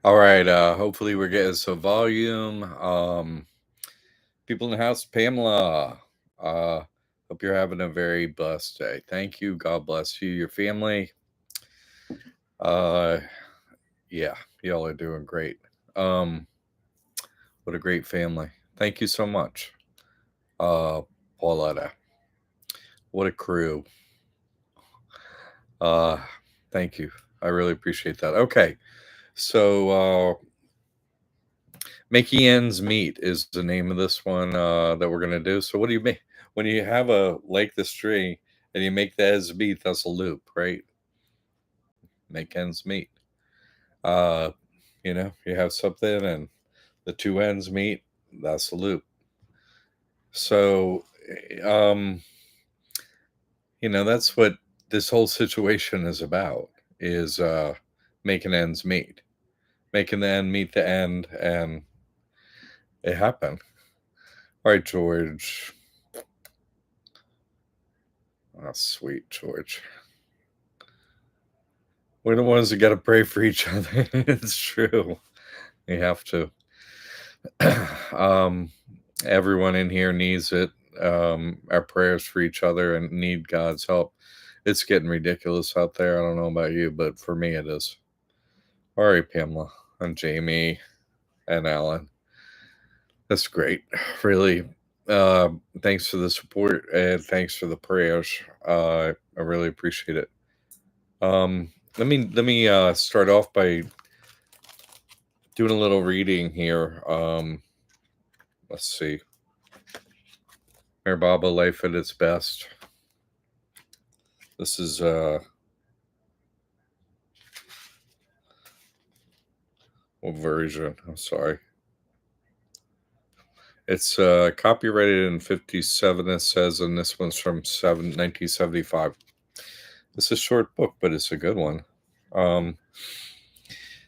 All right. Hopefully we're getting some volume. People in the house, Pamela. Hope you're having a very blessed day. Thank you. God bless you, your family. Uh, yeah, y'all are doing great. Um, what a great family. Thank you so much. Uh, Pauletta. What a crew. Uh, thank you. I really appreciate that. Okay. So, making ends meet is the name of this one that we're gonna do. So what do you make when you have a like this tree and you make the ends meet? That's a loop, right? Make ends meet. Uh, you have something and the two ends meet. That's a loop. So, um, that's what this whole situation is about. Is making ends meet, making the end meet the end, and it happened. All right, George. Oh, sweet George. We're the ones that got to pray for each other. It's true. We have to. um, Everyone in here needs it. Our prayers for each other and need God's help. It's getting ridiculous out there. I don't know about you, but for me it is. All right, Pamela and Jamie and Alan. That's great. Really. Uh, Thanks for the support and thanks for the prayers. I really appreciate it. Let me start off by doing a little reading here. Let's see. Mary Baba, Life at its Best. This is what version? I'm sorry. It's copyrighted in 57, it says, and this one's from 1975. It's a short book, but it's a good one. Um,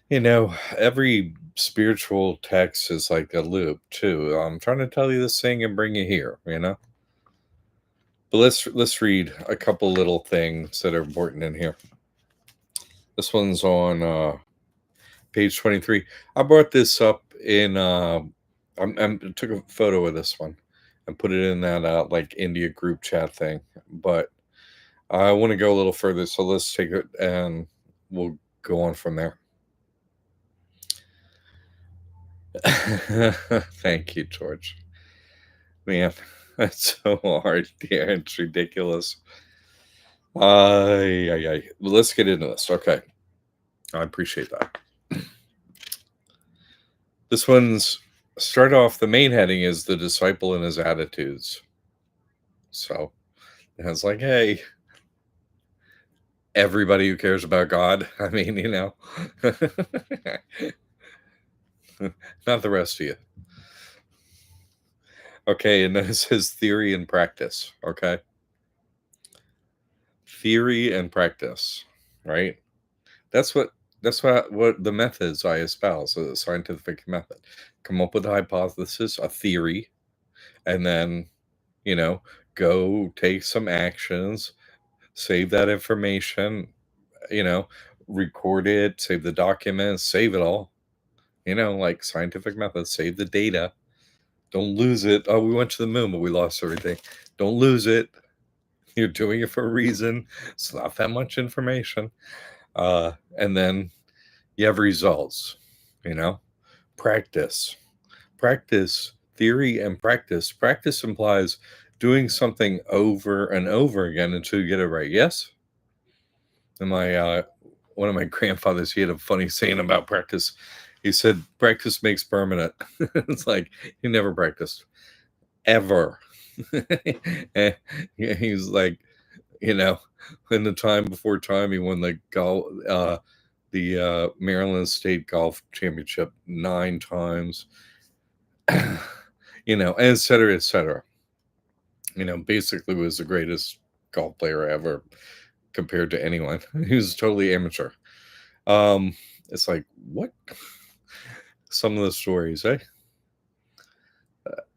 every spiritual text is like a loop, too. I'm trying to tell you this thing and bring you here. But let's read a couple little things that are important in here. This one's on page 23. I brought this up in I took a photo of this one and put it in that like India group chat thing, but I want to go a little further, so let's take it and we'll go on from there. Thank you, George. Man, that's so hard, dear. It's ridiculous. Let's get into this. Okay. I appreciate that. This one's start off. The main heading is the disciple and his attitudes. So it's like, hey, everybody who cares about God. I mean, not the rest of you. Okay, and then it says theory and practice. Okay, theory and practice, right? That's what the methods I espouse, the scientific method. Come up with a hypothesis, a theory, and then you know go take some actions, save that information, you know, record it, save the documents, save it all. Like scientific method, save the data. Don't lose it. Oh, we went to the moon, but we lost everything. Don't lose it. You're doing it for a reason. It's not that much information. And then you have results, you know, practice, practice, theory and practice. Practice implies doing something over and over again until you get it right. Yes. And one of my grandfathers, he had a funny saying about practice. He said, "Practice makes permanent." It's like he never practiced ever. And he was like, in the time before time, he won the Maryland State Golf Championship 9 times. Et cetera, et cetera. Basically was the greatest golf player ever compared to anyone. He was totally amateur. It's like, what? Some of the stories, eh?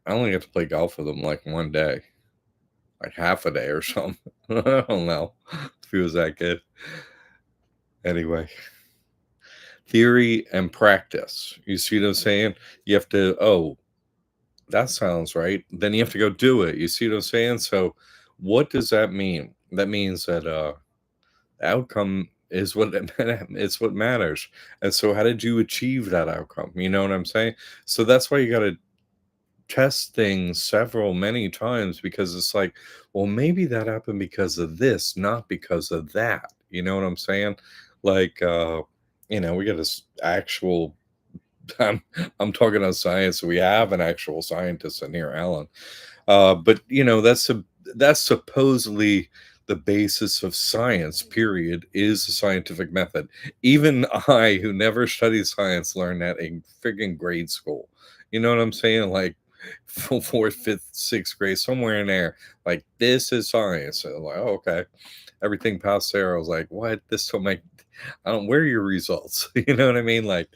I only got to play golf with him like one day, like half a day or something. I don't know if he was that good. Anyway, theory and practice. You see what I'm saying? You have to, oh, that sounds right. Then you have to go do it. You see what I'm saying? So what does that mean? That means that outcome is what it's what matters. And so how did you achieve that outcome? You know what I'm saying? So that's why you got to test things many times, because it's like, well, maybe that happened because of this, not because of that. You know what I'm saying? Like, we got this actual I'm, I'm talking on science. So we have an actual scientist in here, Alan. But that's supposedly the basis of science. Period, is the scientific method. Even I, who never studied science, learned that in friggin' grade school. You know what I'm saying? Like fourth, fifth, sixth grade, somewhere in there. Like, this is science. And I'm like, oh, okay. Everything past there, I was like, what? This don't make. I don't. Where are your results? You know what I mean? Like,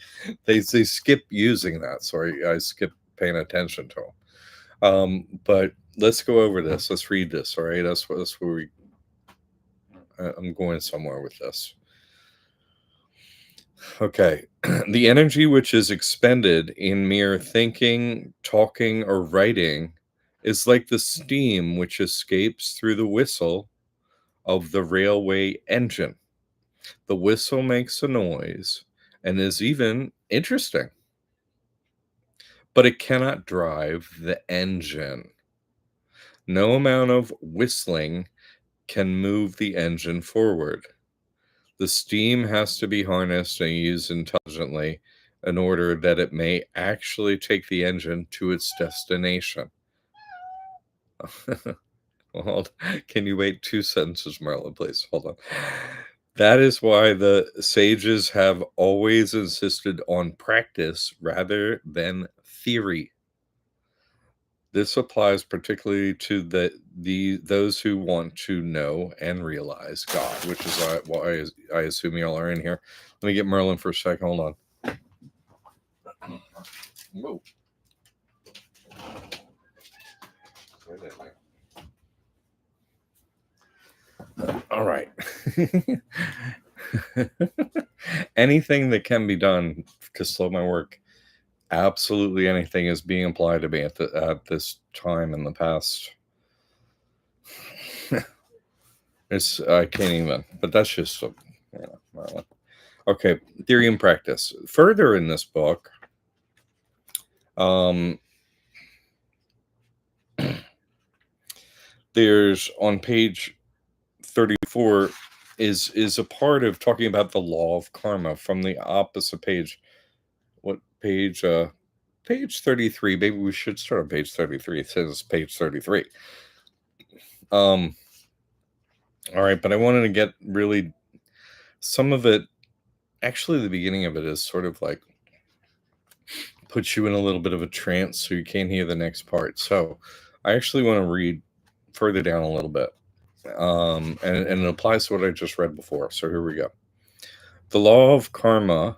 they skip using that. So I skip paying attention to them. But let's go over this. Let's read this. All right. That's where I'm going somewhere with this. Okay. The energy which is expended in mere thinking, talking, or writing is like the steam which escapes through the whistle of the railway engine. The whistle makes a noise and is even interesting, but it cannot drive the engine. No amount of whistling can move the engine forward. The steam has to be harnessed and used intelligently in order that it may actually take the engine to its destination. Hold. Can you wait 2 sentences, Marlon, please? Hold on. That is why the sages have always insisted on practice rather than theory. This applies particularly to those who want to know and realize God, which is why I assume y'all are in here. Let me get Merlin for a second. Hold on. Whoa. All right. Anything that can be done to slow my work, absolutely anything, is being applied to me at this time in the past. I can't even, but that's just okay. Theory and practice. Further in this book, there's on page 34 is a part of talking about the law of karma from the opposite page. What page? Page 33. Maybe we should start on page 33. It says page 33. All right, but I wanted to get really some of it. Actually, the beginning of it is sort of like puts you in a little bit of a trance, so you can't hear the next part. So I actually want to read further down a little bit. And it applies to what I just read before. So here we go. The law of karma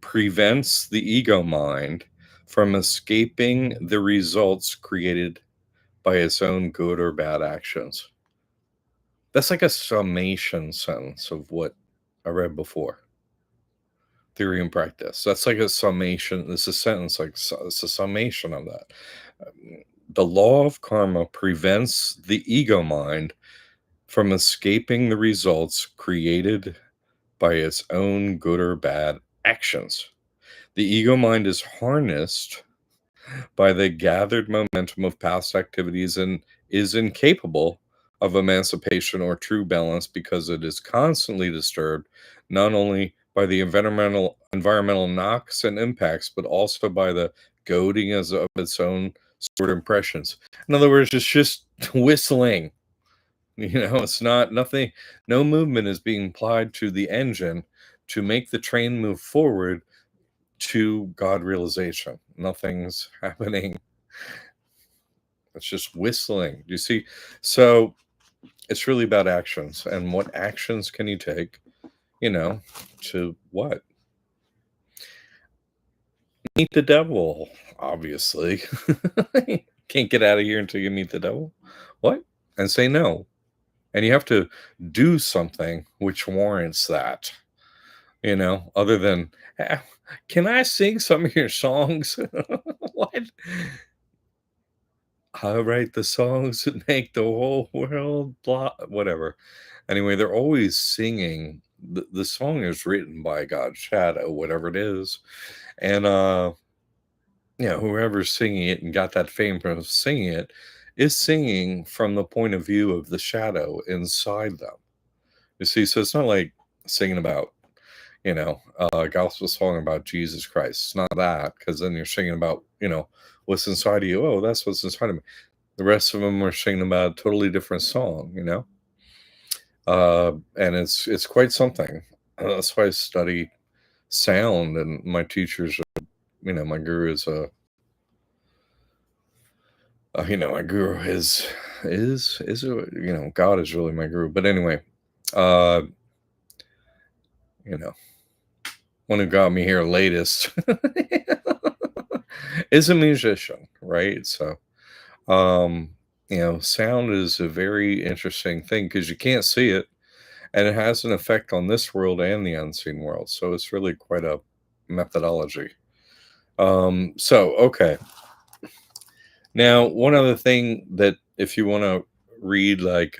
prevents the ego mind from escaping the results created by its own good or bad actions. That's like a summation sentence of what I read before. Theory and practice. That's like a summation. It's a sentence, like it's a summation of that. The law of karma prevents the ego mind from escaping the results created by its own good or bad actions. The ego mind is harnessed by the gathered momentum of past activities and is incapable of emancipation or true balance because it is constantly disturbed not only by the environmental knocks and impacts, but also by the goading of its own stored impressions. In other words, it's just whistling. It's not nothing. No movement is being applied to the engine to make the train move forward to God realization. Nothing's happening. It's just whistling. Do you see? So it's really about actions, and what actions can you take, to what? Meet the devil, obviously. Can't get out of here until you meet the devil. What? And say no. And you have to do something which warrants that. other than, "Ah, can I sing some of your songs?" What? I write the songs that make the whole world blah whatever. Anyway, they're always singing. The song is written by God's shadow, whatever it is. And whoever's singing it and got that fame from singing it is singing from the point of view of the shadow inside them. You see, so it's not like singing about, a gospel song about Jesus Christ. It's not that, because then you're singing about, what's inside of you. Oh, that's what's inside of me. The rest of them are singing about a totally different song. And it's quite something. That's why I study sound, and my teachers, my guru is my guru is God is really my guru. But anyway, uh, you know, one who got me here latest is a musician, right? So, um, sound is a very interesting thing because you can't see it, and it has an effect on this world and the unseen world. So it's really quite a methodology. So okay. Now, one other thing that if you want to read, like,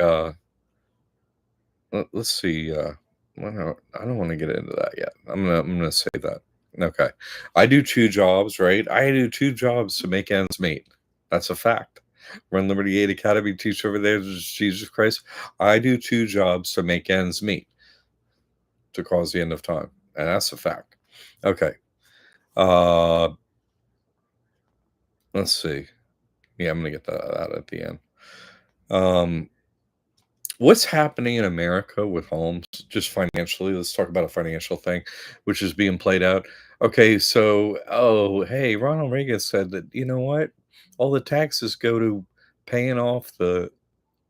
let's see, I don't want to get into that yet. I'm gonna say that. Okay, I do two jobs, right? I do two jobs to make ends meet. That's a fact. Run Liberty Aid Academy, teach over there, Jesus Christ. I do two jobs to make ends meet, to cause the end of time, and that's a fact. Okay. Uh, let's see. Yeah, I'm gonna get that out at the end. Um, what's happening in America with homes, just financially? Let's talk about a financial thing, which is being played out. Okay, so hey, Ronald Reagan said that what, all the taxes go to paying off the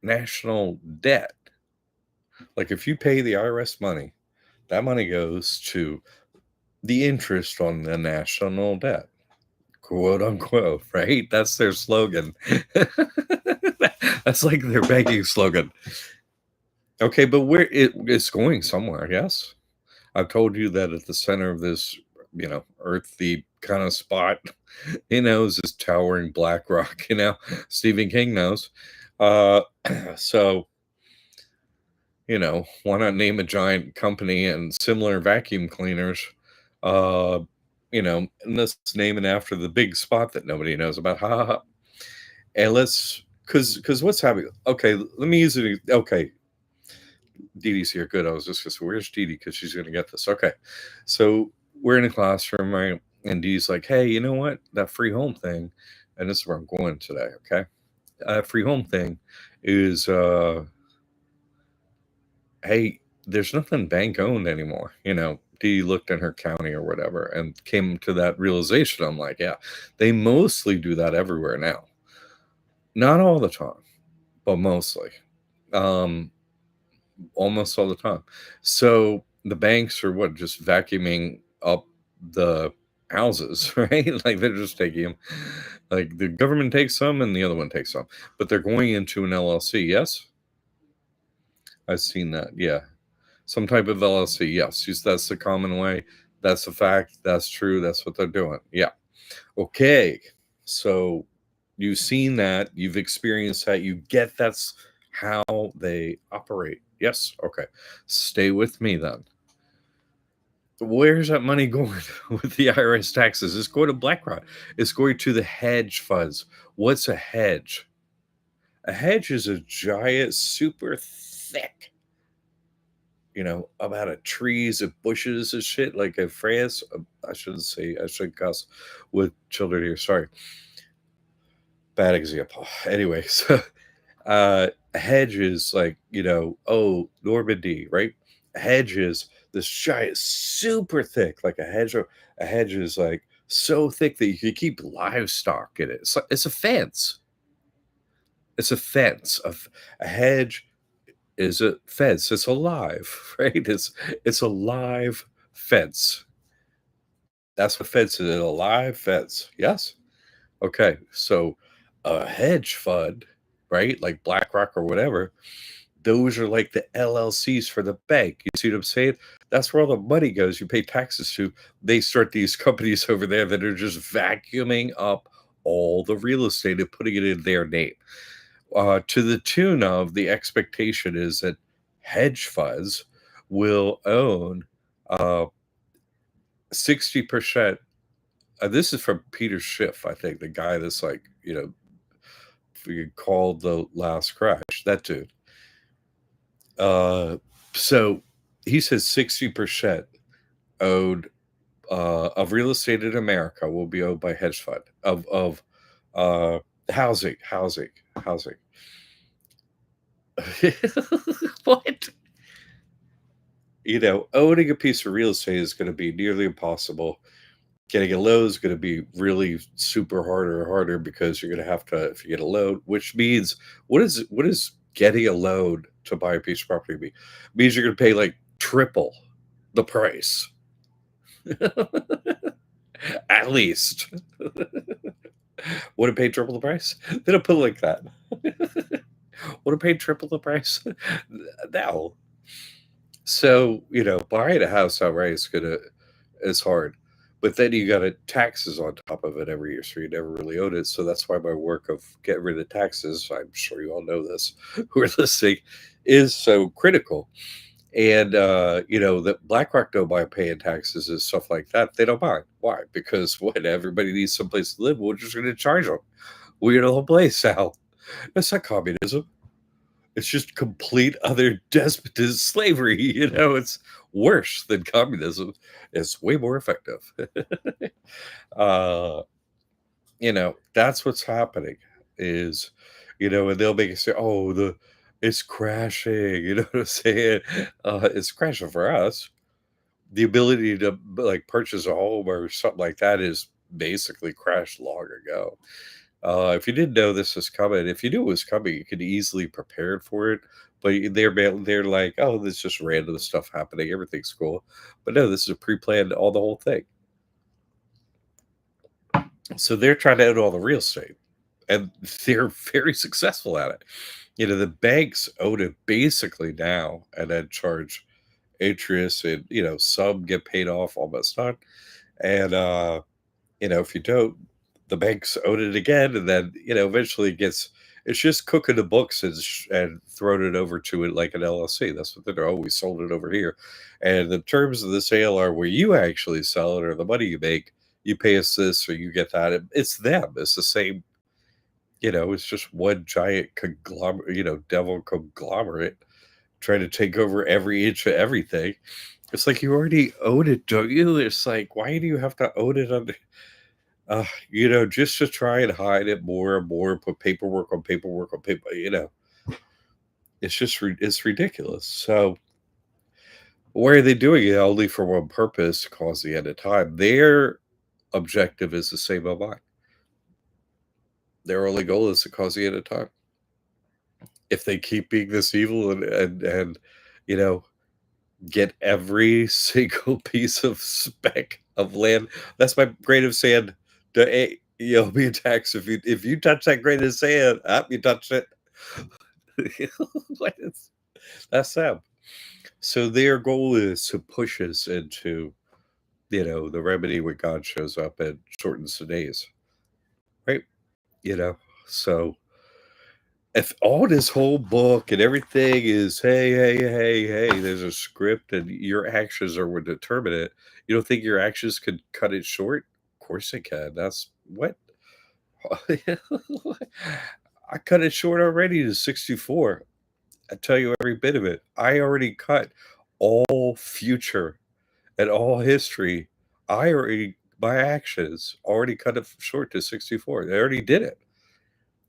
national debt. Like if you pay the IRS money, that money goes to the interest on the national debt, quote unquote, right? That's their slogan. That's like their banking slogan. Okay, but it's going somewhere, yes? I've told you that at the center of this, earthy kind of spot, is this towering black rock, Stephen King knows. Uh, so, why not name a giant company and similar vacuum cleaners? Uh, and let's name it after the big spot that nobody knows about. Ha ha ha. And because what's happening? Okay, let me use it. Okay, Dee Dee's here. Good. I was just going to say, where's Dee Dee? Because she's going to get this. Okay. So we're in a classroom, right? And Dee's like, hey, you know what? That free home thing, and this is where I'm going today. Okay. Free home thing is, hey, there's nothing bank owned anymore. Dee looked in her county or whatever and came to that realization. I'm like, yeah, they mostly do that everywhere now. Not all the time, but mostly. Um, almost all the time. So the banks are what, just vacuuming up the houses, right? Like they're just taking them. Like the government takes some and the other one takes some, but they're going into an LLC. Yes, I've seen that. Yeah, some type of LLC. Yes, that's the common way. That's a fact. That's true. That's what they're doing. Yeah. Okay. So you've seen that. You've experienced that. You get that's how they operate. Yes. Okay. Stay with me then. Where's that money going with the IRS taxes? It's going to BlackRock. It's going to the hedge funds. What's a hedge? A hedge is a giant, super thick, about a trees of bushes and shit, like in France. I shouldn't say, I should cuss with children here. Sorry. Bad example. Anyway, so a hedge is like, Normandy, right? A hedge is this giant, super thick, like a hedge is like so thick that you can keep livestock in it. It's a fence. It's a fence. A hedge is a fence. It's alive, right? It's a live fence. That's what fence is, a live fence. Yes. Okay. So a hedge fund, right? Like BlackRock or whatever, Those are like the LLCs for the bank. You see what I'm saying? That's where all the money goes. You pay taxes to. They start these companies over there that are just vacuuming up all the real estate and putting it in their name. To the tune of the expectation is that hedge funds will own 60%. This is from Peter Schiff, I think, the guy that's like, called the last crash. That dude. Uh, so he says 60% owed of real estate in America will be owned by hedge fund of uh, housing. What? Owning a piece of real estate is going to be nearly impossible. Getting a loan is going to be really super harder because you're going to have to, if you get a loan, which means what is getting a loan to buy a piece of property mean? It means you're going to pay like triple the price. At least. Would it pay triple the price? They don't put it like that. Would it pay triple the price? No. So, buying a house outright is hard. But then you got taxes on top of it every year, so you never really own it. So that's why my work of getting rid of taxes, I'm sure you all know this, who are listening, is so critical. And that BlackRock don't mind paying taxes and stuff like that. They don't mind. Why? Because what? Everybody needs someplace to live. We're just going to charge them. We're in a whole place now. That's not communism. It's just complete other despotism, slavery. It's worse than communism. It's way more effective. uh, that's what's happening. Is and they'll make it say, "Oh, it's crashing." You know what I'm saying? It's crashing for us. The ability to like purchase a home or something like that is basically crashed long ago. If you didn't know this was coming, if you knew it was coming, you could easily prepare for it. But they're like, oh, this is just random stuff happening. Everything's cool. But no, this is a pre-planned all the whole thing. So they're trying to own all the real estate, and they're very successful at it. The banks own it basically now, and then charge interest, and some get paid off, almost not. And if you don't, the banks own it again, and then eventually it's just cooking the books and throwing it over to it like an LLC. That's what they're always sold it over here, and the terms of the sale are where you actually sell it or the money you make. You pay us this or you get that. It's them. It's the same. It's just one giant conglomerate. Devil conglomerate trying to take over every inch of everything. It's like you already own it, don't you? It's like, why do you have to own it under just to try and hide it more and more, put paperwork on paperwork on paper. It's just it's ridiculous. So why are they doing it? Only for one purpose: to cause the end of time. Their objective is the same as mine. Their only goal is to cause the end of time. If they keep being this evil and you know get every single piece of speck of land. That's my grain of sand. You'll be taxed if you touch that grain of sand. You touched it. What that's them. So their goal is to push us into the remedy when God shows up and shortens the days, right? You know, so if all this whole book and everything is hey, there's a script and your actions are what determine it. You don't think your actions could cut it short? Of course they can. That's what I cut it short already to 64. I tell you every bit of it. I already cut all future and all history. My actions already cut it short to 64. They already did it.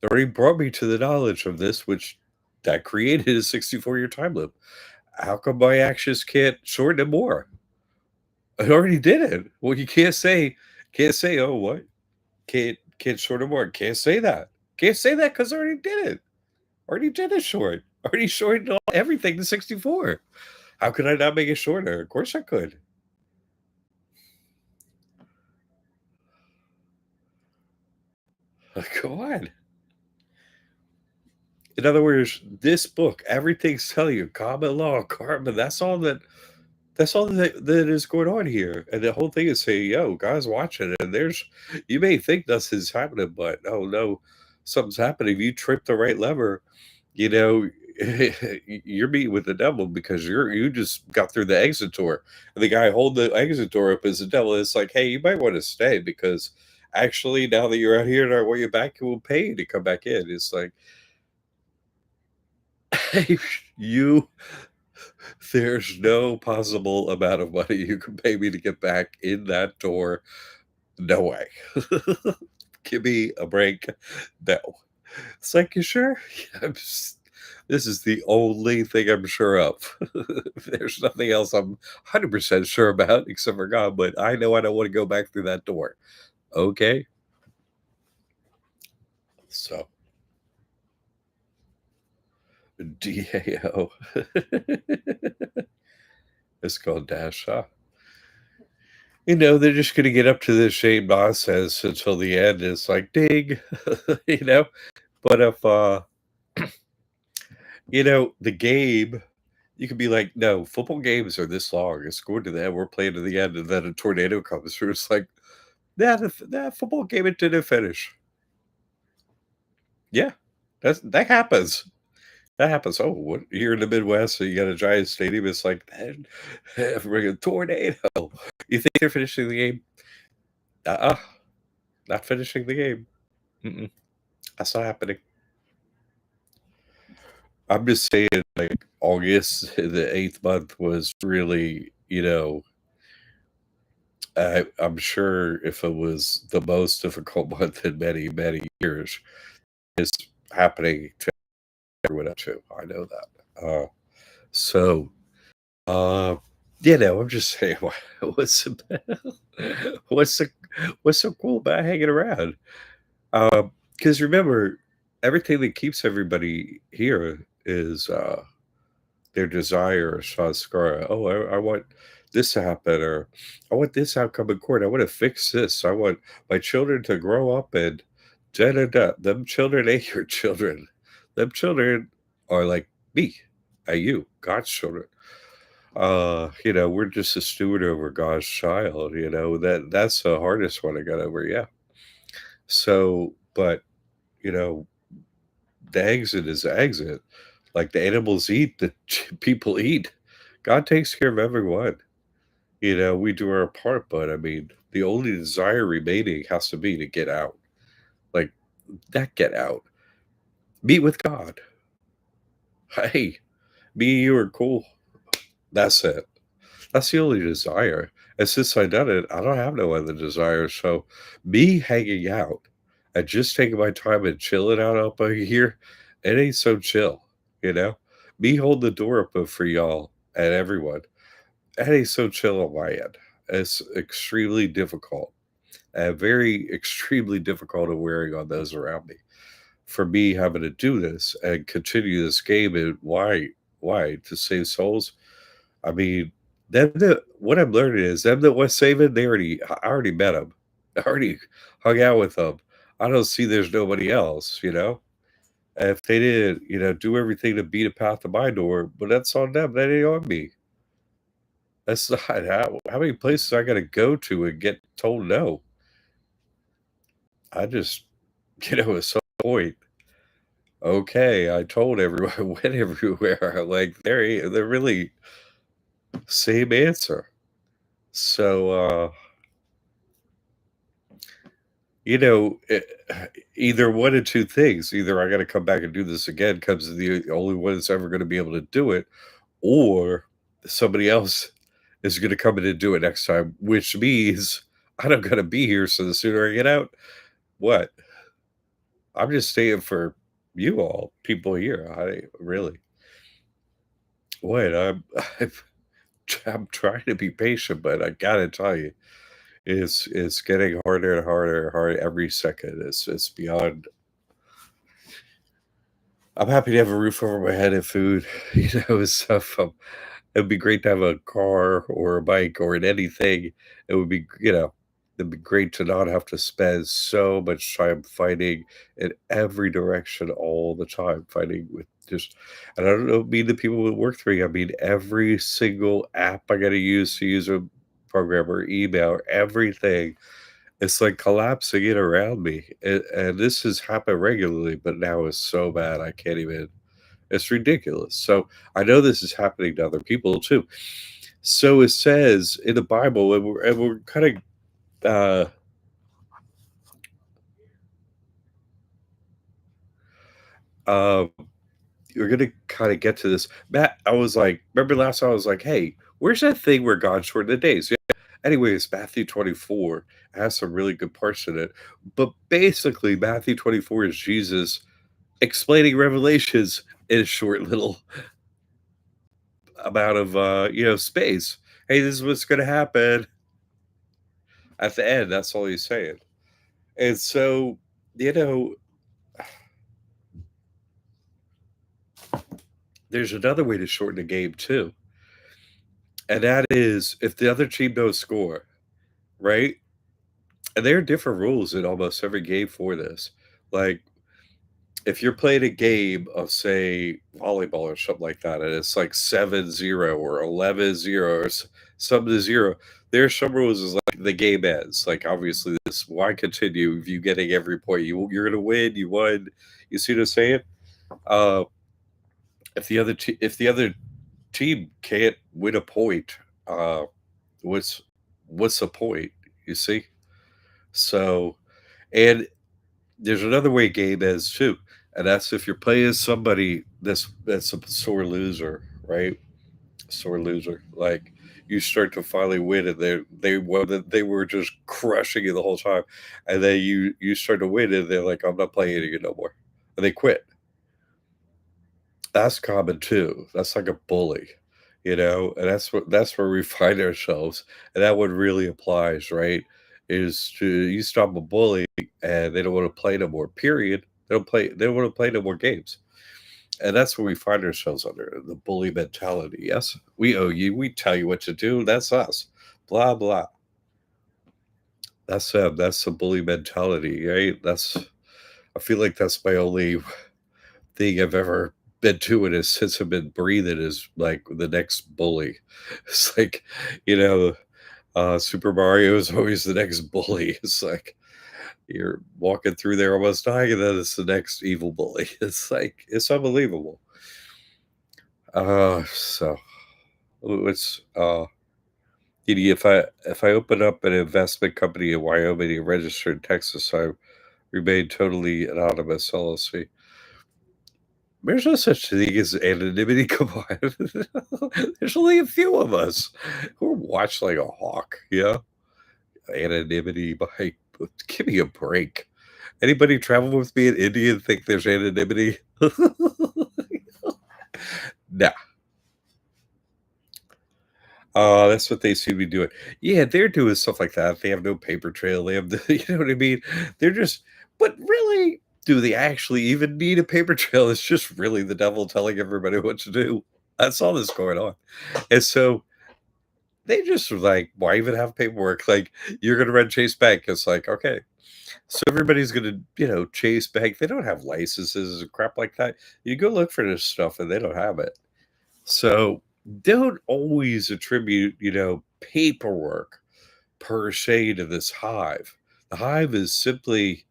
It already brought me to the knowledge of this, which that created a 64-year time loop. How come my actions can't shorten it more? I already did it. Well, you can't say, oh what? Can't shorten more. Can't say that. Can't say that because I already did it. Already did it short. Already shortened everything to 64. How could I not make it shorter? Of course I could. Go on. In other words, this book, everything's telling you common law, karma, that's all that is going on here, and the whole thing is saying, "Yo, God's watching," and there's you may think nothing's happening, but, oh, no, something's happening. If you trip the right lever, you know, you're meeting with the devil because you just got through the exit door, and the guy holding the exit door up is the devil. It's like, "Hey, you might wanna stay because actually, now that you're out here and I want you back, we'll pay you to come back in." It's like, you there's no possible amount of money you can pay me to get back in that door. No way. Give me a break. No. It's like, "You sure?" "Yeah, this is the only thing I'm sure of. There's nothing else I'm 100% sure about except for God, but I know I don't wanna go back through that door." "Okay." So, DAO. It's called Dash, huh? They're just gonna get up to this same nonsense until the end. It's like, "Ding." You know? But if, the game, you could be like, "No, football games are this long. It's going to the end. We're playing to the end," and then a tornado comes through. It's like, that football game, it didn't finish." Yeah. That happens. That happens. "Oh, what you're in the Midwest, so you got a giant stadium." It's like, "Man, friggin' tornado." You think they're finishing the game? Uh-uh, not finishing the game. Mm-mm, that's not happening. I'm just saying, like, August, the 8th month was really, I'm sure if it was the most difficult month in many, many years, it's happening to everyone else too. I know that. So, uh, I'm just saying, what's the what's the what's so cool about hanging around? Because remember, everything that keeps everybody here is their desire or sanskara. "Oh, I want this to happen," or "I want this outcome in court. I want to fix this. I want my children to grow up and da da da." Them children ain't your children. Them children are like me and you, God's children. We're just a steward over God's child. That's the hardest one I got over. Yeah. So, but you know, the exit is the exit. Like the animals eat, the people eat. God takes care of everyone. We do our part, but I mean, the only desire remaining has to be to get out. Like that get out. Meet with God. Hey, me and you are cool. That's it. That's the only desire. And since I done it, I don't have no other desire. So me hanging out and just taking my time and chilling out up here, it ain't so chill, you know? Me holding the door open for y'all and everyone, it ain't so chill on my end. It's extremely difficult and very extremely difficult and wearing on those around me. For me having to do this and continue this game and why? To save souls? I mean, what I'm learning is them that was saving, I already met them. I already hung out with them. I don't see there's nobody else. If they did, do everything to beat a path to my door, but that's on them. That ain't on me. That's not how many places I gotta go to and get told no. I just, at some point, okay, I told everyone, I went everywhere. Like they're really same answer. So either one of two things. Either I gotta come back and do this again because the only one that's ever gonna be able to do it, or somebody else is gonna come in and do it next time, which means I don't gotta be here, so the sooner I get out, what? I'm just staying for you all, people here. I really what? I'm I'm trying to be patient, but I gotta tell you, it's getting harder and harder and harder every second. It's beyond. I'm happy to have a roof over my head and food, and stuff. It'd be great to have a car or a bike or an anything. It would be. It'd be great to not have to spend so much time fighting in every direction all the time, fighting with just and I don't mean the people that work for me, I mean every single app I gotta use to use a program or email or everything. It's like collapsing in around me. And this has happened regularly, but now it's so bad I can't even it's ridiculous. So I know this is happening to other people too. So it says in the Bible, and we're kind of uh you're gonna kind of get to this. Matt, I was like, remember last time I was like, hey, where's that thing where God shortened the days? Yeah. Anyways, Matthew 24 has some really good parts in it. But basically, Matthew 24 is Jesus explaining revelations in a short little amount of space. Hey, this is what's gonna happen at the end. That's all he's saying. And so, you know, there's another way to shorten a game too. And that is if the other team don't score, right? And there are different rules in almost every game for this. Like, if you're playing a game of, say, volleyball or something like that, and it's like 7-0 or 11-0 or something to 0, there are some rules is like the game ends. Like, obviously, this why continue if you getting every point? You're gonna win, you won. You see what I'm saying? Uh, if the other team can't win a point, uh, what's what's the point? You see? So, and there's another way game is too, and that's if you're playing somebody that's a sore loser, right? Sore loser. Like you start to finally win, and they were just crushing you the whole time, and then you start to win, and they're like, I'm not playing you no more, and they quit. That's common too. That's like a bully, and that's where we find ourselves, and that one really applies, right? Is to you stop a bully and they don't want to play no more. Period. They don't want to play no more games. And that's where we find ourselves under the bully mentality. Yes, we owe you. We tell you what to do. That's us. Blah blah. That's the bully mentality, right? I feel like that's my only thing I've ever been doing is since I've been breathing is like the next bully. It's like, you know, Super Mario is always the next bully. It's like you're walking through there almost dying, and then it's the next evil bully. It's like it's unbelievable. So it's if I open up an investment company in Wyoming and register in Texas, I remain totally anonymous LLC. There's no such thing as anonymity. Come on. There's only a few of us who are watched like a hawk, yeah? Anonymity by give me a break. Anybody travel with me in India and think there's anonymity? Nah. Oh, that's what they seem to be doing. Yeah, they're doing stuff like that. They have no paper trail. They have the, you know what I mean? They're just, but really, do they actually even need a paper trail? It's just really the devil telling everybody what to do. That's all that's going on. And so they just were like, why even have paperwork? Like, you're going to run Chase Bank. It's like, okay. So everybody's going to, Chase Bank. They don't have licenses and crap like that. You go look for this stuff and they don't have it. So don't always attribute, paperwork per se to this hive. The hive is simply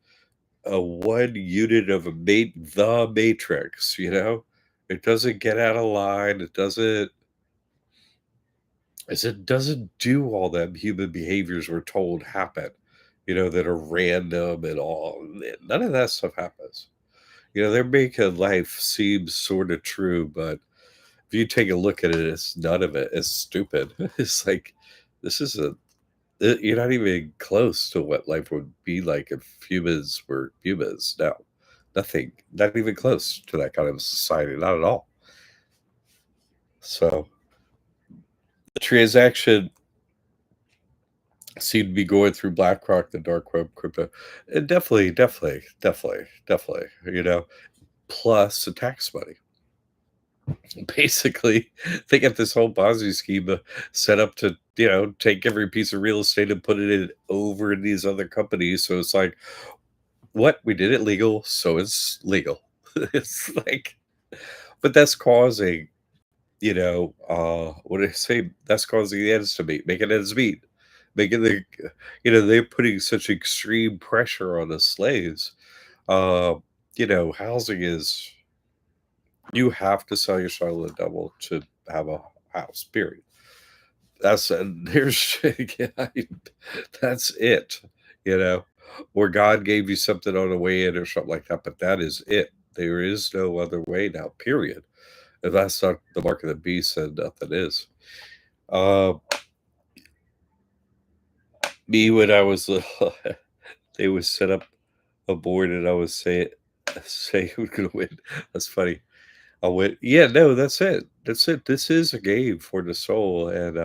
a one unit of the matrix, It doesn't get out of line. It doesn't do all them human behaviors we're told happen, that are random and all. None of that stuff happens. They're making life seem sort of true, but if you take a look at it, it's none of it. It's stupid. It's like this is you're not even close to what life would be like if humans were humans. No, nothing. Not even close to that kind of society. Not at all. So the transaction seemed to be going through BlackRock, the dark web crypto. And definitely. Plus the tax money. Basically, they get this whole Ponzi scheme set up to, take every piece of real estate and put it in over in these other companies. So it's like, what? We did it legal, so it's legal. It's like, but that's causing, what do I say? That's causing the ends to meet, making ends meet, making they're putting such extreme pressure on the slaves. Uh, housing is, you have to sell your soul to the devil to have a house, period. That's there's yeah, that's it, you know, or God gave you something on the way in or something like that, but that is it. There is no other way now, period. If that's not the mark of the beast, then nothing is. Uh, Me, when I was little, they would set up a board and I would say who's gonna win. That's funny. I went, yeah, no, that's it. That's it. This is a game for the soul. And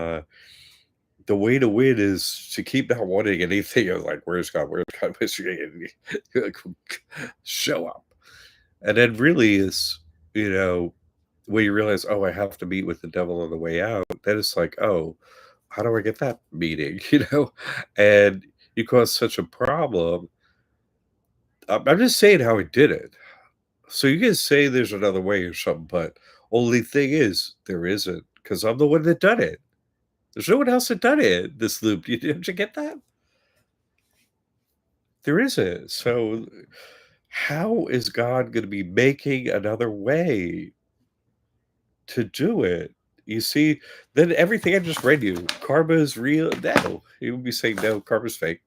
the way to win is to keep not wanting anything. I was like, where's God? Where's God? Where's God? Show up. And then really is, you know, when you realize, oh, I have to meet with the devil on the way out, then it's like, oh, how do I get that meeting? And you cause such a problem. I'm just saying how he did it. So you can say there's another way or something, but only thing is there isn't because I'm the one that done it. There's no one else that done it. This loop. Did you get that? There isn't. So how is God going to be making another way to do it? You see, then everything I just read you, karma is real. No, he would be saying no, karma's fake.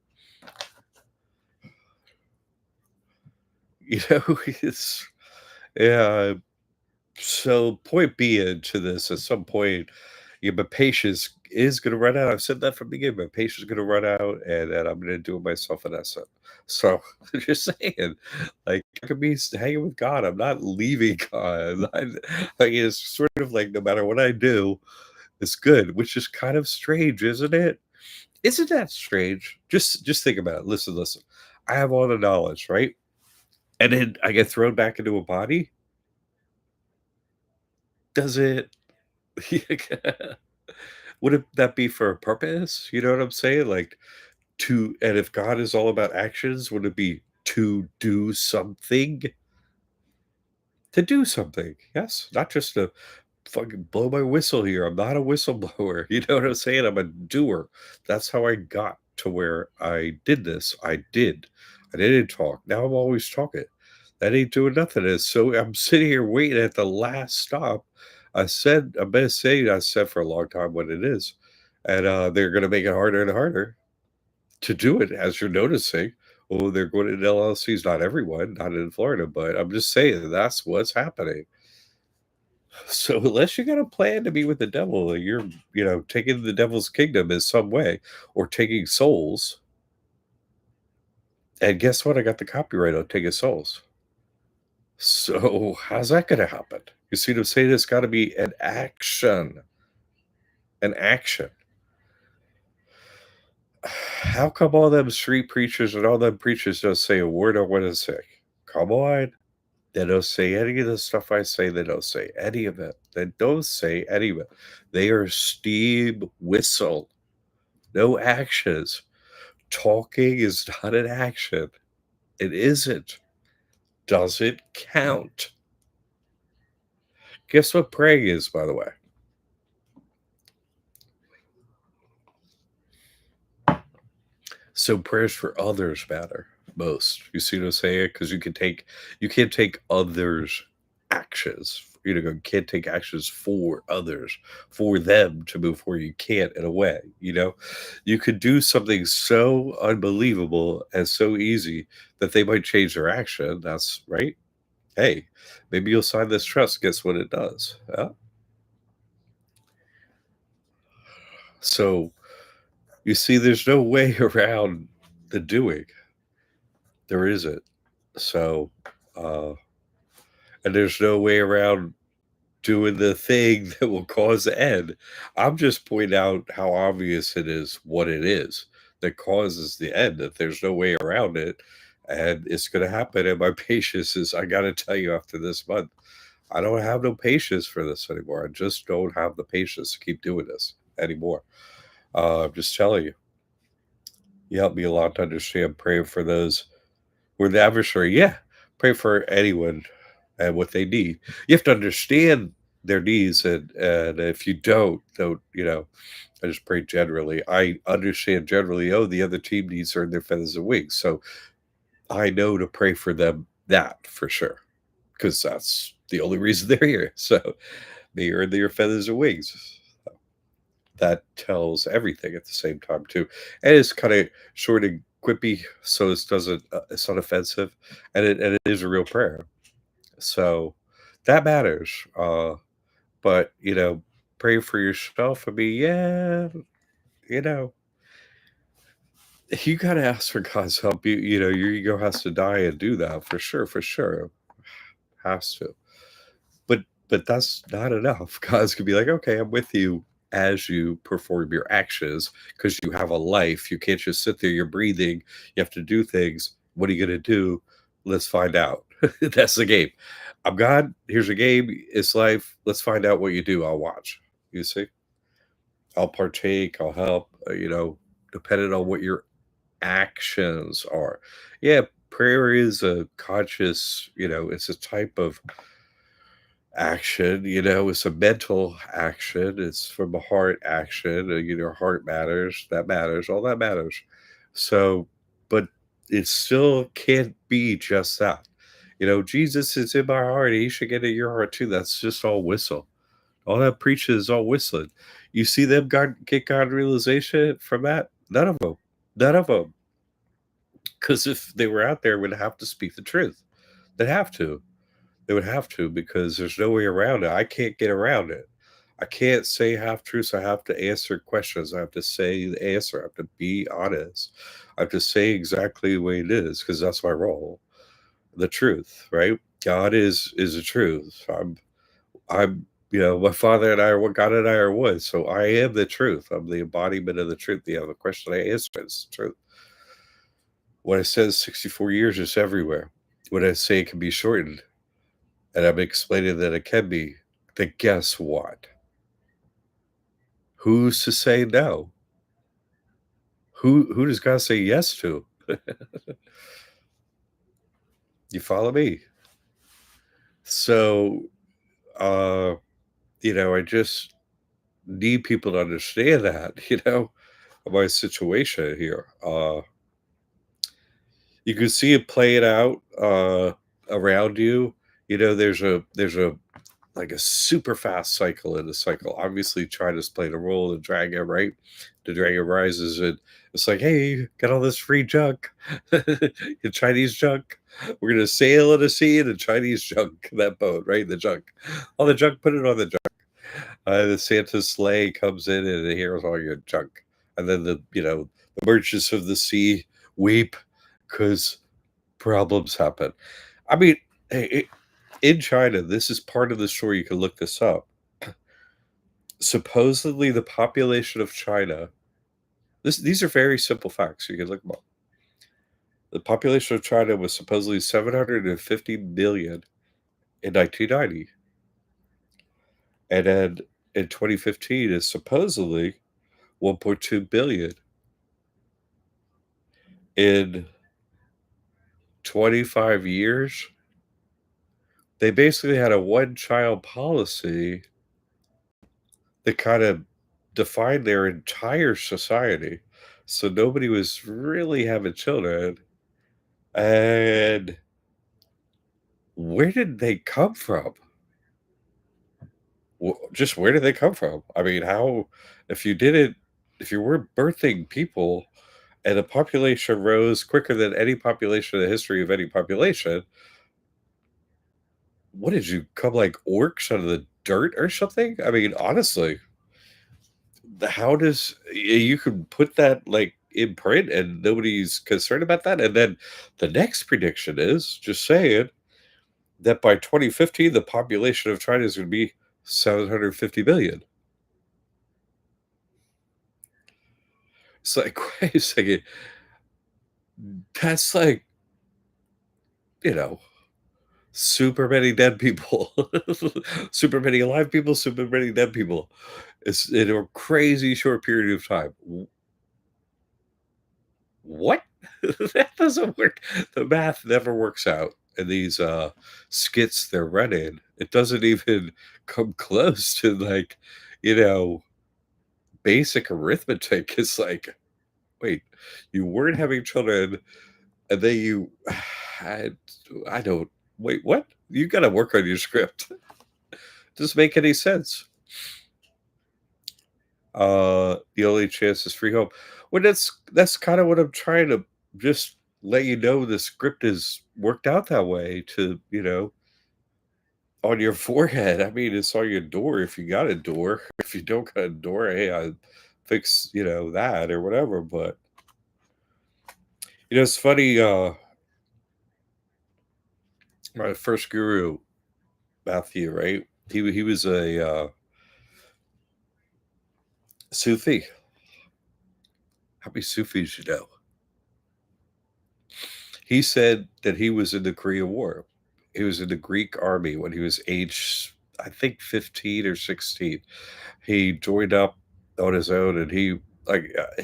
It's yeah. So point being to this, at some point, yeah, but patience is going to run out. I've said that from the beginning. My patience is going to run out, and then I'm going to do it myself in essence. So just saying, like I could be hanging with God. I'm not leaving God. Like it's sort of like no matter what I do, it's good, which is kind of strange, isn't it? Isn't that strange? Just think about it. Listen. I have all the knowledge, right? And then I get thrown back into a body. Does it? Would it that be for a purpose? You know what I'm saying? Like to and if God is all about actions, would it be to do something? To do something. Yes, not just to fucking blow my whistle here. I'm not a whistleblower. You know what I'm saying? I'm a doer. That's how I got to where I did this. I did. I didn't talk. Now I'm always talking. That ain't doing nothing. And so I'm sitting here waiting at the last stop. I'm gonna say I said for a long time what it is. And they're gonna make it harder and harder to do it as you're noticing. Oh, they're going to LLCs, not everyone, not in Florida, but I'm just saying that's what's happening. So unless you got a plan to be with the devil, you're, taking the devil's kingdom in some way or taking souls. And guess what? I got the copyright on taking souls. So how's that going to happen? You see what I'm saying? It's got to be an action. An action. How come all them street preachers and all them preachers don't say a word on what is sick? Come on. They don't say any of the stuff I say. They don't say any of it. They don't say any of it. They are steam whistle. No actions. Talking is not an action. It isn't. Does it count? Guess what praying is, by the way? So prayers for others matter most. You see what I'm saying? Because you can't take others' actions. You can't take actions for others, for them to move forward. You can't in a way. You could do something so unbelievable and so easy that they might change their action. That's right. Hey, maybe you'll sign this trust. Guess what it does? So you see, there's no way around the doing. There isn't. So, uh, and there's no way around doing the thing that will cause the end. I'm just pointing out how obvious it is what it is that causes the end, that there's no way around it. And it's going to happen. And my patience is, I got to tell you, after this month, I don't have no patience for this anymore. I just don't have the patience to keep doing this anymore. I'm just telling you, you helped me a lot to understand praying for those who are the adversary. Yeah, pray for anyone and what they need. You have to understand their needs, and if you don't, I just pray generally. I understand generally, oh, the other team needs to earn their feathers and wings. So I know to pray for them that for sure. Because that's the only reason they're here. So they earn their feathers and wings. That tells everything at the same time too, and it's kind of short and quippy, so it doesn't it's not offensive, and it is a real prayer. So that matters. But pray for yourself. I mean, yeah, you know, you gotta ask for God's help. Your ego has to die and do that for sure, has to. But but that's not enough. God's gonna be like, "Okay, I'm with you as you perform your actions because you have a life. You can't just sit there, you're breathing, you have to do things. What are you gonna do? Let's find out." That's the game. I'm God, here's a game, it's life. Let's find out what you do. I'll watch. You see? I'll partake, I'll help, depending on what your actions are. Yeah, prayer is a conscious, it's a type of action, it's a mental action, it's from a heart action, heart matters, that matters, all that matters. So, but it still can't be just that. Jesus is in my heart, he should get in your heart too. That's just all whistle. All that preaching is all whistling. You see them get God realization from that? None of them. None of them. Because if they were out there, would have to speak the truth. They'd have to. They would have to because there's no way around it. I can't get around it. I can't say half truths. I have to answer questions. I have to say the answer. I have to be honest. I have to say exactly the way it is because that's my role. The truth, right? God is the truth. I'm my father and I are what God and I are one. So I am the truth. I'm the embodiment of the truth. The other question I answer is the truth. What I said 64 years is everywhere. What I say can be shortened. And I'm explaining that it can be. Then guess what? Who's to say no? Who does God say yes to? You follow me? So I just need people to understand that, my situation here. You can see it playing out around you. There's a like a super fast cycle in the cycle. Obviously, China's playing a role in Dragon, right? The Dragon rises, and it's like, hey, got all this free junk, the Chinese junk. We're gonna sail in the sea in the Chinese junk, that boat, right? The junk, all the junk, put it on the junk. The Santa sleigh comes in, and here's all your junk, and then the merchants of the sea weep because problems happen. I mean, hey, in China, this is part of the story. You can look this up. Supposedly, the population of China. These are very simple facts. You can look them up. The population of China was supposedly 750 million in 1990, and then in 2015 is supposedly 1.2 billion. In 25 years, they basically had a one-child policy that kind of defined their entire society. So nobody was really having children. And where did they come from? Just where did they come from? I mean, how, if you didn't, if you weren't birthing people and the population rose quicker than any population in the history of any population, what did you come like orcs out of the dirt or something? I mean, honestly, how does you can put that like in print and nobody's concerned about that? And then the next prediction is just saying that by 2050 the population of China is going to be 750 million. It's like, wait a second, that's like, you know super many dead people, super many alive people, super many dead people. It's in a crazy short period of time. What? That doesn't work. The math never works out in these skits they're running. It doesn't even come close to like, you know, basic arithmetic. It's like, wait, you weren't having children, and then you I, I don't wait, what? You gotta work on your script. Doesn't make any sense. The only chance is free home. Well, that's kind of what I'm trying to just let you know the script is worked out that way to, on your forehead. I mean, it's on your door if you got a door. If you don't got a door, hey, I fix, that or whatever. But it's funny, my first guru, Matthew, right? He was a Sufi. How many Sufis you know? He said that he was in the Korean War. He was in the Greek army when he was age, I think, 15 or 16. He joined up on his own, and he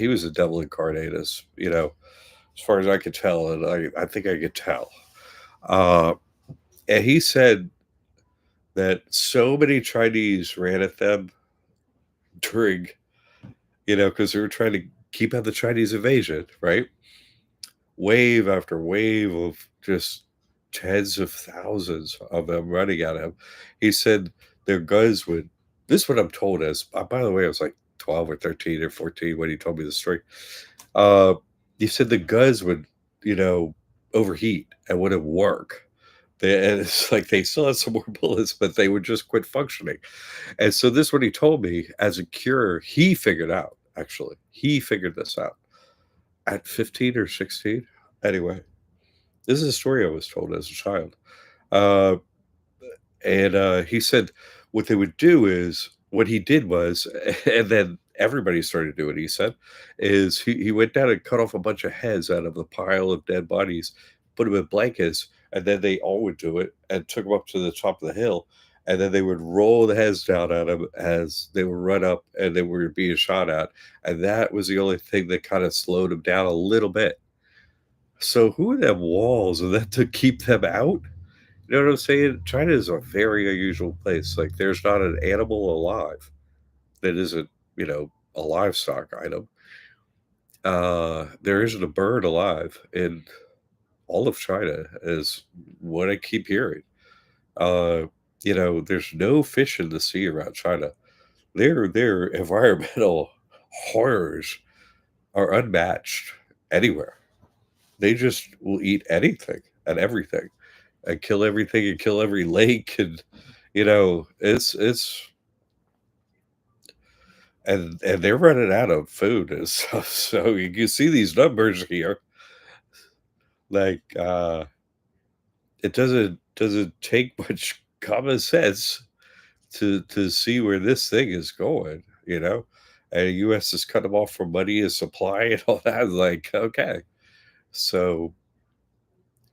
was a devil incarnate, as far as I could tell, and I think I could tell. Uh, and he said that so many Chinese ran at them during, because they were trying to keep out the Chinese invasion, right? Wave after wave of just tens of thousands of them running at him. He said their guns would, this is what I'm told as, by the way, I was like 12 or 13 or 14 when he told me the story. Uh, he said the guns would, you know, overheat and wouldn't work. And it's like they still had some more bullets, but they would just quit functioning. And so this is what he told me as a cure. He figured out, actually. He figured this out at 15 or 16. Anyway, this is a story I was told as a child. Uh, and he said what they would do is what he did was, and then everybody started doing, he said, is he went down and cut off a bunch of heads out of the pile of dead bodies, put them in blankets, and then they all would do it and took them up to the top of the hill. And then they would roll the heads down at them as they would run up and they were being shot at. And that was the only thing that kind of slowed them down a little bit. So who would have walls and then to keep them out? You know what I'm saying? China is a very unusual place. Like there's not an animal alive that isn't, a livestock item. There isn't a bird alive in all of China, is what I keep hearing. Uh, there's no fish in the sea around China. Their environmental horrors are unmatched anywhere. They just will eat anything and everything and kill everything and kill every lake, and it's and they're running out of food and stuff. So you can see these numbers here. Like it doesn't take much common sense to see where this thing is going, And the US has cut them off from money and supply and all that. Like, okay. So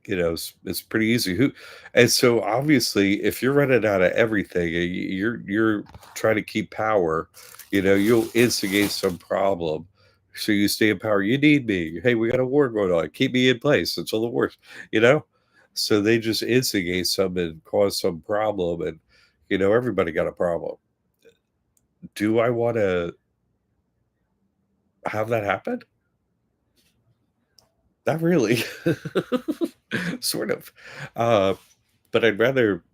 it's pretty easy. Who And so obviously, if you're running out of everything, and you're trying to keep power, you'll instigate some problem. So you stay in power. You need me. Hey, we got a war going on. Keep me in place until the worst. You know. So they just instigate some and cause some problem, and everybody got a problem. Do I want to have that happen? Not really. Sort of. Uh, but I'd rather,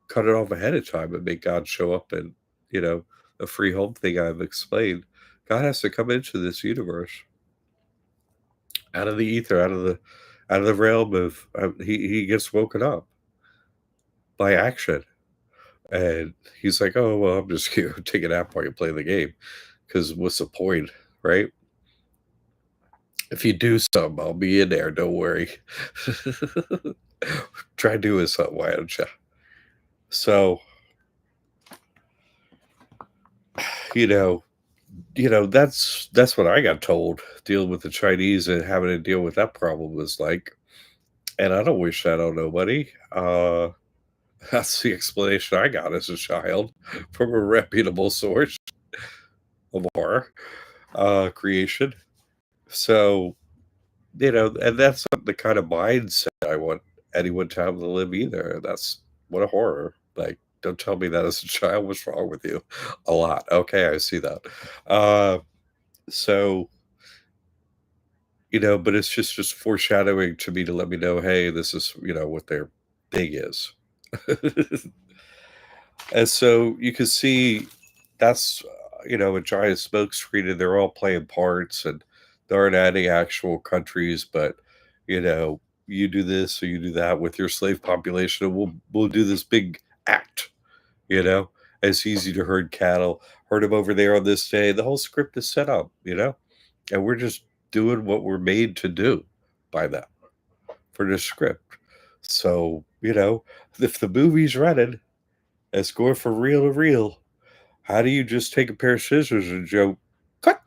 cut it off ahead of time and make God show up, and, you know, the free home thing I've explained. God has to come into this universe out of the ether, out of the realm of he gets woken up by action. And he's like, "Oh, well, I'm just here take a nap while you play the game. Because what's the point, right? If you do something, I'll be in there, don't worry." Try doing something, why don't you? So, you know, that's what I got told. Dealing with the Chinese and having to deal with that problem was like. And I don't wish that on nobody. That's the explanation I got as a child from a reputable source of horror creation. So, and that's not the kind of mindset I want anyone to have to live either. That's what a horror. Like, don't tell me that as a child. What's wrong with you? A lot. Okay, I see that. Uh, so, but it's just foreshadowing to me to let me know, hey, this is, what their thing is. And so you can see that's, a giant smoke screen and they're all playing parts and there aren't any actual countries, but, you do this or you do that with your slave population and we'll do this big act, you know? It's easy to herd cattle, herd them over there on this day. The whole script is set up, and we're just doing what we're made to do by them for the script. So, if the movie's running, it's going for real to real. How do you just take a pair of scissors and go, cut?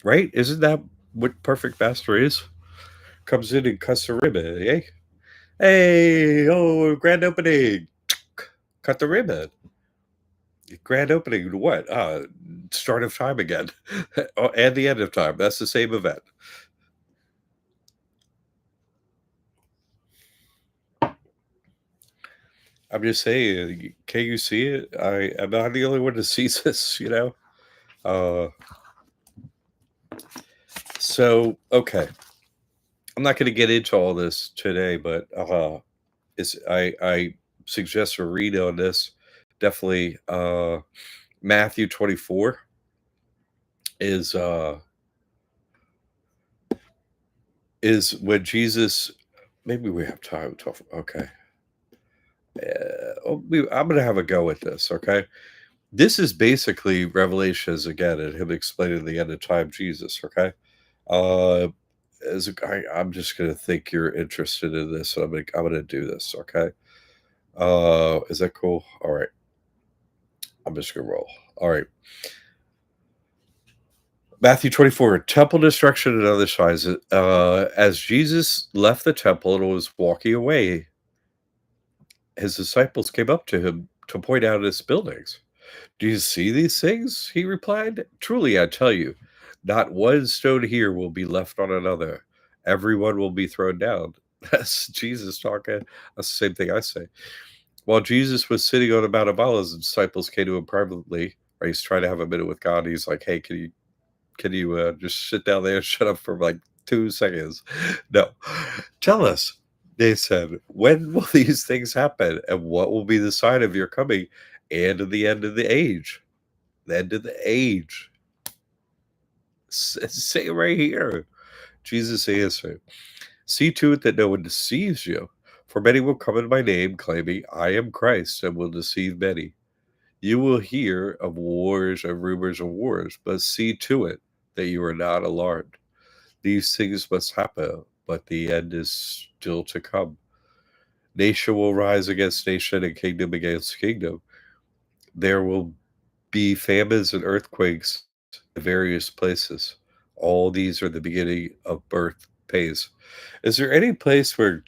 Right? Isn't that what Perfect Master is? Comes in and cuts the ribbon, eh? Hey, oh, grand opening. Cut the ribbon. Grand opening, what? Start of time again. Oh, and the end of time. That's the same event. I'm just saying, can you see it? I'm not the only one that sees this. Uh, so, okay. I'm not going to get into all this today, but I suggest a read on this. Definitely, Matthew 24 is when Jesus. Maybe we have time to. Okay, I'm going to have a go at this. Okay, this is basically Revelations again, and him explaining the end of time Jesus. Okay, uh, as a guy, I'm just going to think you're interested in this, and I'm gonna do this. Okay, is that cool? All right. I'm just gonna roll. All right. Matthew 24, temple destruction and other signs. As Jesus left the temple and was walking away, his disciples came up to him to point out his buildings. Do you see these things? He replied. Truly, I tell you, not one stone here will be left on another. Everyone will be thrown down. That's Jesus talking. That's the same thing I say. While Jesus was sitting on the Mount of Olives, the disciples came to him privately. Or he's trying to have a minute with God. He's like, "Hey, can you just sit down there and shut up for like 2 seconds?" No, tell us. They said, "When will these things happen, and what will be the sign of your coming and of the end of the age?" The end of the age. Say it right here. Jesus answered, "See to it that no one deceives you. For many will come in my name, claiming I am Christ, and will deceive many. You will hear of wars and rumors of wars, but see to it that you are not alarmed. These things must happen, but the end is still to come. Nation will rise against nation and kingdom against kingdom. There will be famines and earthquakes in various places. All these are the beginning of birth pains." Is there any place where,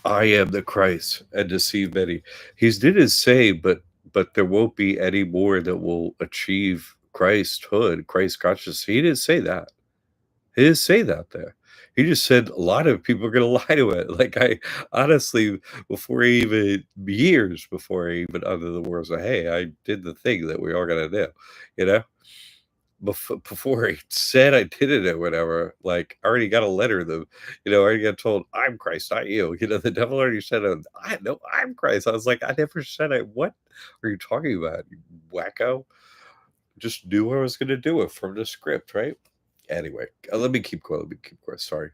I am the Christ and deceive many? He didn't say, but there won't be any more that will achieve Christhood, Christ consciousness. He didn't say that. He didn't say that there. He just said a lot of people are going to lie to it. Like I honestly, before I even years before I even uttered the words, "Hey, I did the thing that we are going to do," you know. Before he said I did it or whatever, like I already got a letter. I already got told I'm Christ, not you. The devil already said, "I know I'm Christ." I was like, I never said it. What are you talking about, you wacko? Just knew I was going to do it from the script, right? Anyway, let me keep going. Let me keep going. Sorry.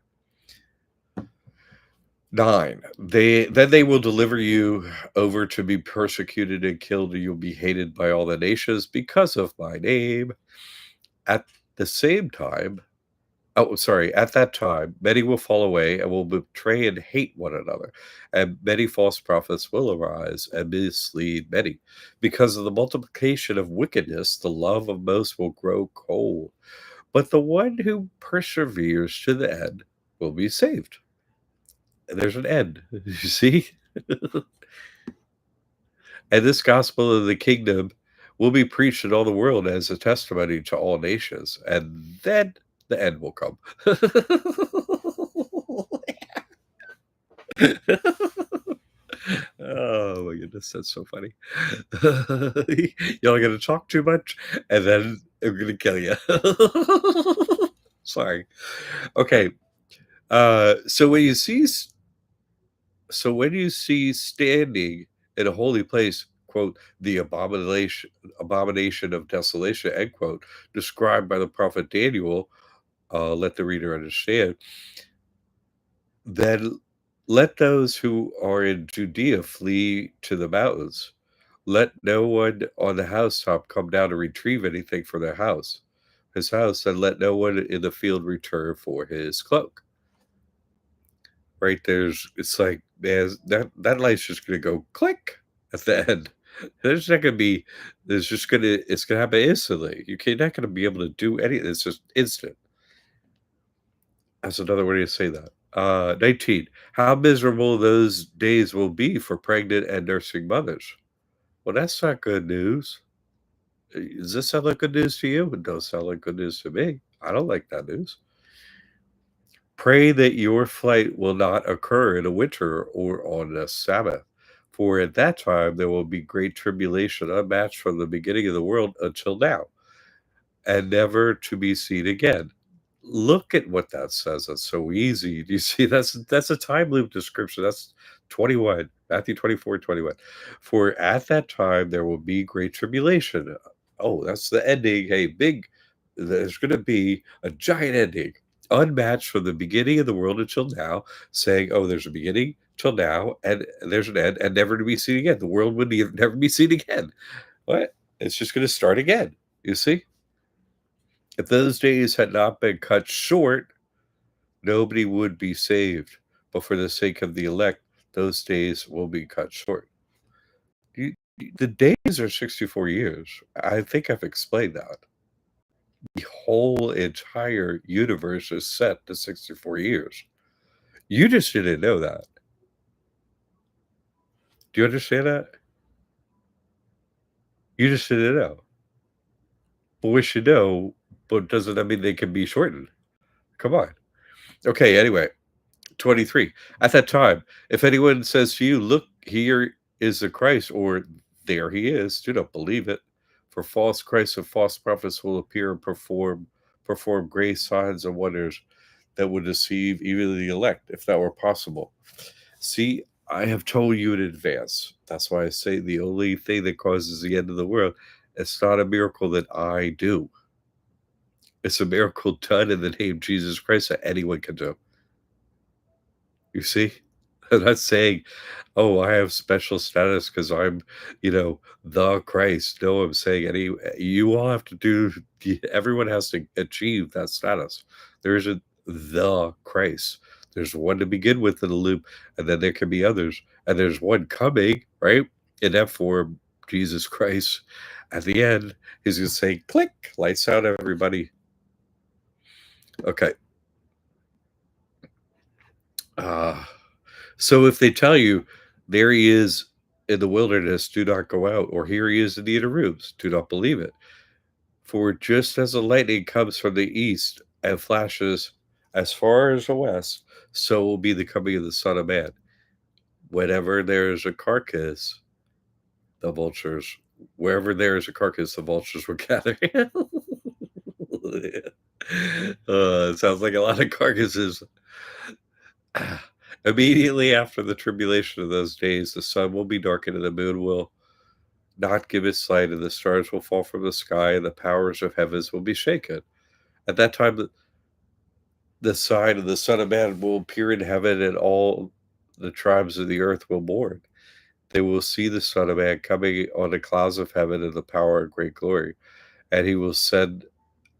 9. They will deliver you over to be persecuted and killed, and you'll be hated by all the nations because of my name. At the same time, oh, sorry, at that time, many will fall away and will betray and hate one another, and many false prophets will arise and mislead many. Because of the multiplication of wickedness, the love of most will grow cold. But the one who perseveres to the end will be saved. And there's an end. You see? And this gospel of the kingdom will be preached in all the world as a testimony to all nations. And then the end will come. Oh my goodness, that's so funny. Y'all gonna talk too much, and then I'm gonna kill you. Sorry. Okay. So when you see standing in a holy place, quote, the abomination of desolation, end quote, described by the prophet Daniel, let the reader understand, then let those who are in Judea flee to the mountains. Let no one on the housetop come down to retrieve anything from his house, and let no one in the field return for his cloak. Right there's it's like, man, that light's just gonna go click at the end. There's not gonna be there's just gonna it's gonna happen instantly. You're not gonna be able to do anything. It's just instant. That's another way to say that. 19. How miserable those days will be for pregnant and nursing mothers. Well, that's not good news. Does this sound like good news to you? It don't sound like good news to me. I don't like that news. Pray that your flight will not occur in a winter or on a Sabbath, for at that time there will be great tribulation unmatched from the beginning of the world until now, and never to be seen again. Look at what that says. That's so easy. Do you see that's a time loop description. That's 21, Matthew 24:21. For at that time there will be great tribulation. Oh, that's the ending. Hey, there's gonna be a giant ending, unmatched from the beginning of the world until now, saying, oh, there's a beginning till now, and there's an end, and never to be seen again. The world would never be seen again. What? It's just gonna start again. You see? If those days had not been cut short, nobody would be saved. But for the sake of the elect, those days will be cut short. The days are 64 years. I think I've explained that. The whole entire universe is set to 64 years. You just didn't know that. Do you understand that? You just didn't know. But we should know, but doesn't that mean they can be shortened? Come on. Okay, anyway. 23. At that time, if anyone says to you, look, here is the Christ, or there he is, do not believe it. For false Christs and false prophets will appear and perform great signs and wonders that would deceive even the elect, if that were possible. See, I have told you in advance. That's why I say the only thing that causes the end of the world, it's not a miracle that I do. It's a miracle done in the name of Jesus Christ that anyone can do. You see? I'm not saying, "Oh, I have special status because 'cause I'm, the Christ." No, I'm saying you all have to do everyone has to achieve that status. There isn't the Christ. There's one to begin with in the loop, and then there can be others, and there's one coming, right? In that form, Jesus Christ. At the end, he's gonna say, "Click, lights out, everybody." Okay. Uh So if they tell you, "There he is in the wilderness, do not go out," or "Here he is in the inner rooms," do not believe it. For just as the lightning comes from the east and flashes as far as the west, so will be the coming of the Son of Man. Whenever there is a carcass, the vultures wherever there is a carcass, the vultures will gather. It sounds like a lot of carcasses. Immediately after the tribulation of those days, the sun will be darkened and the moon will not give its light, and the stars will fall from the sky, and the powers of heavens will be shaken. At that time, the sign of the Son of Man will appear in heaven, and all the tribes of the earth will mourn. They will see the Son of Man coming on the clouds of heaven in the power and great glory, and he will send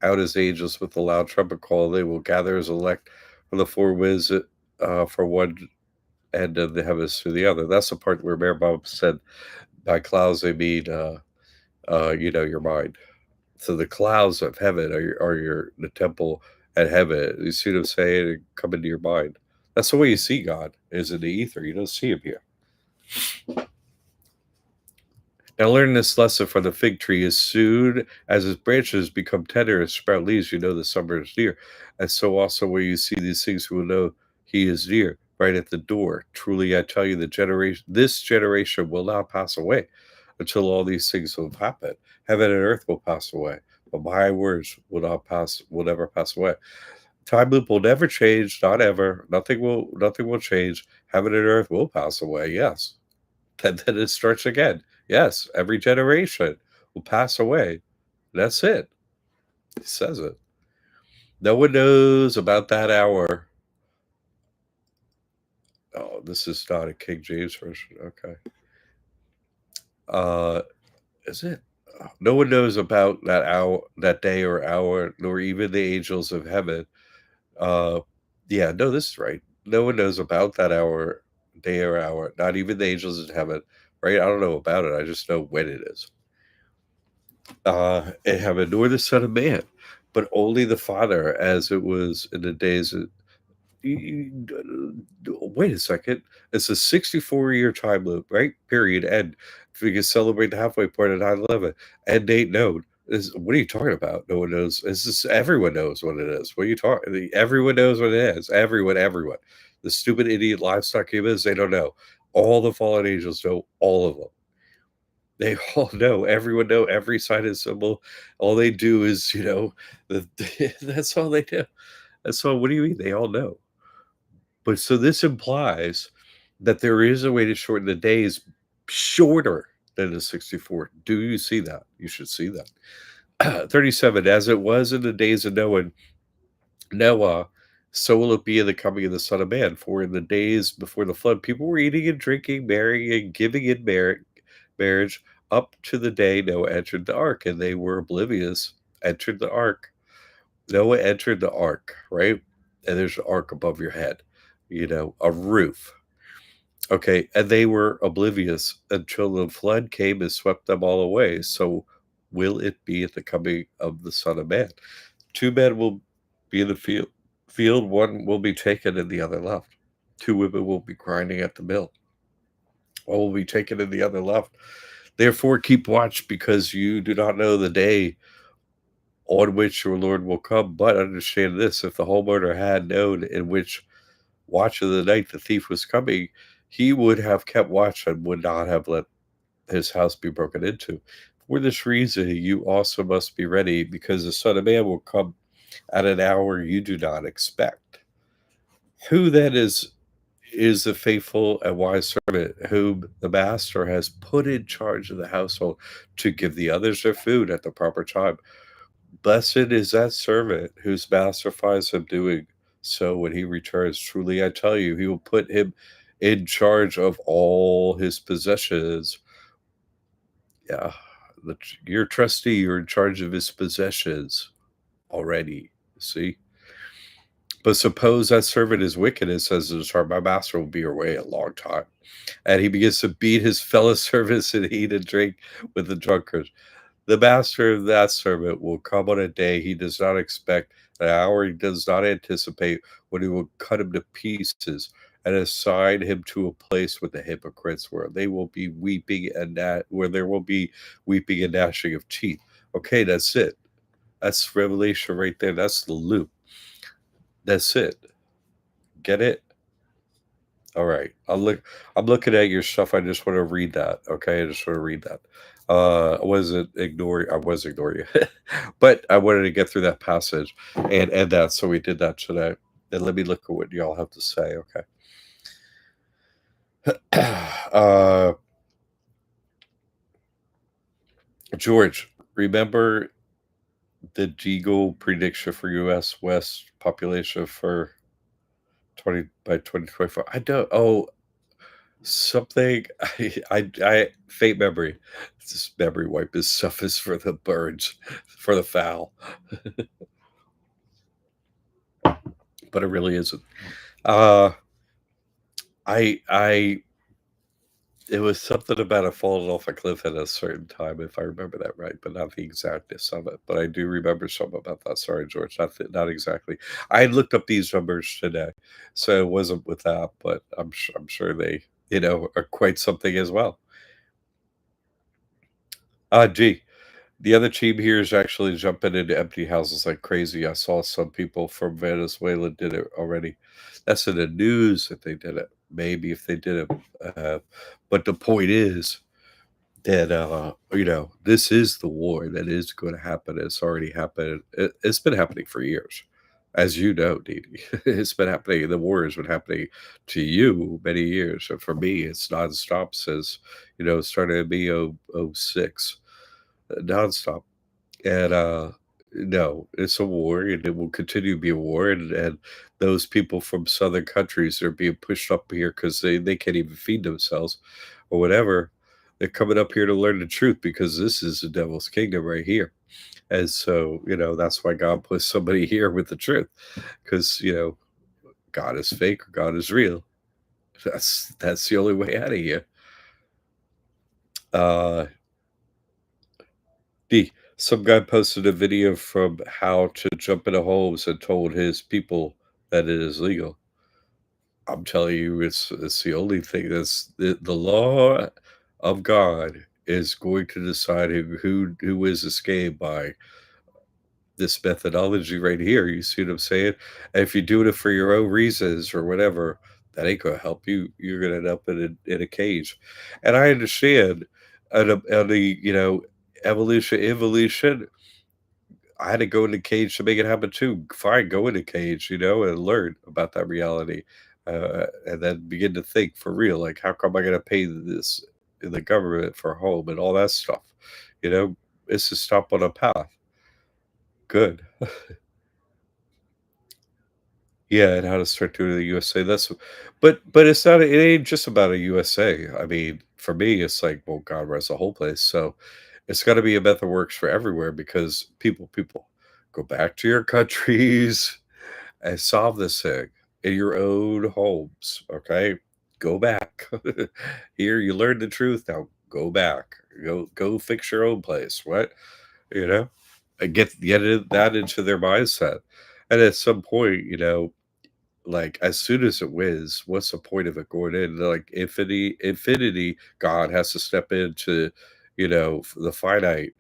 out his angels with a loud trumpet call. They will gather his elect from the four winds for one end of the heavens to the other. That's the part where Mary Bob said, by clouds they mean, your mind. So the clouds of heaven are the temple, and heaven. You see what I'm saying? And come into your mind. That's the way you see God, is in the ether. You don't see him here. And learn this lesson from the fig tree. As soon as its branches become tender and sprout leaves, you know the summer is near. And so also where you see these things, you will know he is near, right at the door. Truly I tell you, this generation will not pass away until all these things have happened. Heaven and earth will pass away, but my words will never pass away. Time loop will never change, not ever. Nothing will change. Heaven and earth will pass away, yes. And then it starts again. Yes, every generation will pass away. That's it. He says it. No one knows about that hour. Oh, this is not a King James version. Okay. Uh, is it? No one knows about that hour, that day or hour, nor even the angels of heaven. Uh, yeah, no, this is right. No one knows about that hour, day or hour, not even the angels in heaven. Right? I don't know about it. I just know when it is. In heaven, nor the Son of Man, but only the Father, as it was in the days of. Wait a second. It's a 64-year time loop, right? Period. End. If we can celebrate the halfway point of 9/11, end date known. What are you talking about? No one knows. This is everyone knows what it is. What are you talking? Everyone knows what it is. Everyone. The stupid idiot livestock humans, they don't know. All the fallen angels know all of them. They all know, everyone know every sign and symbol. All they do is, the that's all they do. That's all. What do you mean? They all know. But so this implies that there is a way to shorten the days shorter than the 64. Do you see that? You should see that. 37, as it was in the days of Noah, so will it be in the coming of the Son of Man. For in the days before the flood, people were eating and drinking, marrying and giving in marriage up to the day Noah entered the ark, and they were oblivious. Entered the ark. Noah entered the ark, right? And there's an ark above your head, a roof. Okay, and they were oblivious until the flood came and swept them all away. So will it be at the coming of the Son of Man? Two men will be in the field, one will be taken and the other left. Two women will be grinding at the mill. One will be taken and the other left. Therefore, keep watch, because you do not know the day on which your Lord will come. But understand this: if the homeowner had known in which watch of the night the thief was coming, he would have kept watch and would not have let his house be broken into. For this reason, you also must be ready, because the Son of Man will come at an hour you do not expect. Who then is the faithful and wise servant whom the master has put in charge of the household to give the others their food at the proper time? Blessed is that servant whose master finds him doing so when he returns. Truly, I tell you, he will put him in charge of all his possessions. Yeah, your trustee, you're in charge of his possessions already. See? But suppose that servant is wicked and says to his heart, my master will be away a long time. And he begins to beat his fellow servants and eat and drink with the drunkards. The master of that servant will come on a day he does not expect, an hour he does not anticipate, when he will cut him to pieces and assign him to a place with the hypocrites, where they will be weeping and where there will be weeping and gnashing of teeth. Okay, that's it. That's Revelation right there. That's the loop. That's it. Get it? All right. I'm looking at your stuff. I just want to read that. Okay. I just want to read that. I was ignoring you. But I wanted to get through that passage and end that. So we did that today. And let me look at what y'all have to say. Okay. George, remember the Deagle prediction for US West population for 2024? I don't. Oh, something. I faint memory. This memory wipe is stuff is for the birds, for the fowl, but it really isn't. Uh, I It was something about it falling off a cliff at a certain time, if I remember that right, but not the exactness of it. But I do remember something about that. Sorry, George, not exactly. I looked up these numbers today, so it wasn't with that, but I'm sure they, are quite something as well. Gee, the other team here is actually jumping into empty houses like crazy. I saw some people from Venezuela did it already. That's in the news that they did it. Maybe if they did it, but the point is that, this is the war that is gonna happen. It's already happened. It's been happening for years. As you know, Dee Dee. It's been happening. The war has been happening to you many years. And for me, it's nonstop since, it started in me oh 06, nonstop. And, no, it's a war, and it will continue to be a war, and those people from southern countries are being pushed up here because they can't even feed themselves or whatever. They're coming up here to learn the truth because this is the devil's kingdom right here. And so, that's why God put somebody here with the truth, because, God is fake or God is real. That's the only way out of here. Uh Some guy posted a video from how to jump into homes and told his people that it is legal. I'm telling you, it's the only thing that's the law of God is going to decide who is escaped by this methodology right here. You see what I'm saying? And if you're doing it for your own reasons or whatever, that ain't gonna help you. You're gonna end up in a cage. And I understand on the evolution. I had to go in the cage to make it happen too. Fine, go in the cage, and learn about that reality, and then begin to think for real. Like, how come I got to pay this in the government for a home and all that stuff? You know, it's to stop on a path. Good, yeah, and how to start doing it in the USA. But it's not. It ain't just about a USA. I mean, for me, it's like, well, God rest the whole place. So it's got to be a method works for everywhere because people go back to your countries and solve this thing in your own homes, okay? Go back. Here, you learned the truth. Now go back. Go fix your own place. What? You know? And that into their mindset. And at some point, like as soon as it wins, what's the point of it going in? Like infinity, God has to step into, the finite.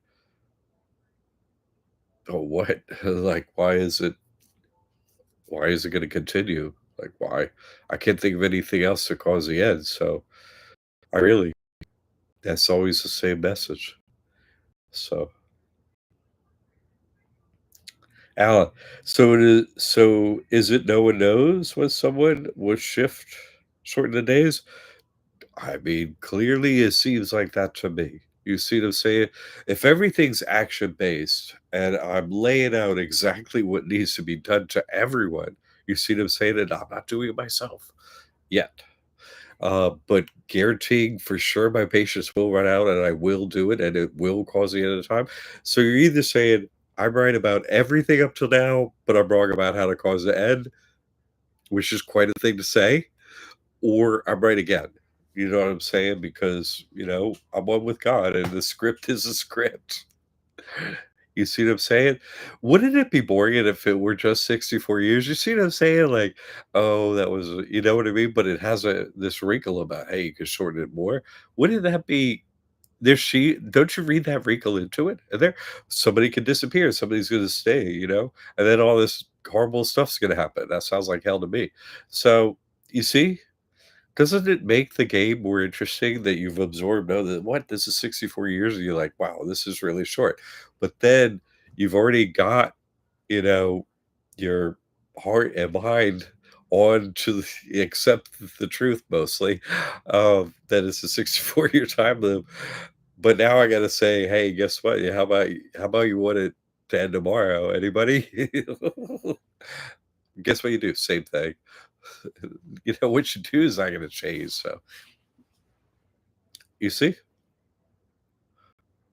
Oh, what? Like, why is it gonna continue? Like, why? I can't think of anything else to cause the end, so I really that's always the same message. So, Alan, so is it no one knows when someone will shorten the days? I mean, clearly it seems like that to me. You see what I'm saying? If everything's action-based and I'm laying out exactly what needs to be done to everyone, you see what I'm saying? And I'm not doing it myself yet. But guaranteeing for sure my patience will run out and I will do it and it will cause the end of time. So you're either saying I'm right about everything up till now, but I'm wrong about how to cause the end, which is quite a thing to say, or I'm right again. You know what I'm saying? Because, I'm one with God and the script is a script. You see what I'm saying? Wouldn't it be boring if it were just 64 years? You see what I'm saying? Like, oh, that was, you know what I mean? But it has this wrinkle about, hey, you can shorten it more. Wouldn't that be don't you read that wrinkle into it? And there somebody could disappear, somebody's gonna stay, and then all this horrible stuff's gonna happen. That sounds like hell to me. So you see, doesn't it make the game more interesting that you've absorbed, "Oh, what? This is 64 years," and you're like, "Wow, this is really short." But then you've already got, you know, your heart and mind on to accept the truth mostly, that it's a 64-year time loop. But now I gotta say, "Hey, guess what? Yeah, how about you want it to end tomorrow? Anybody?" Guess what you do? Same thing. What you do is not gonna change, so you see?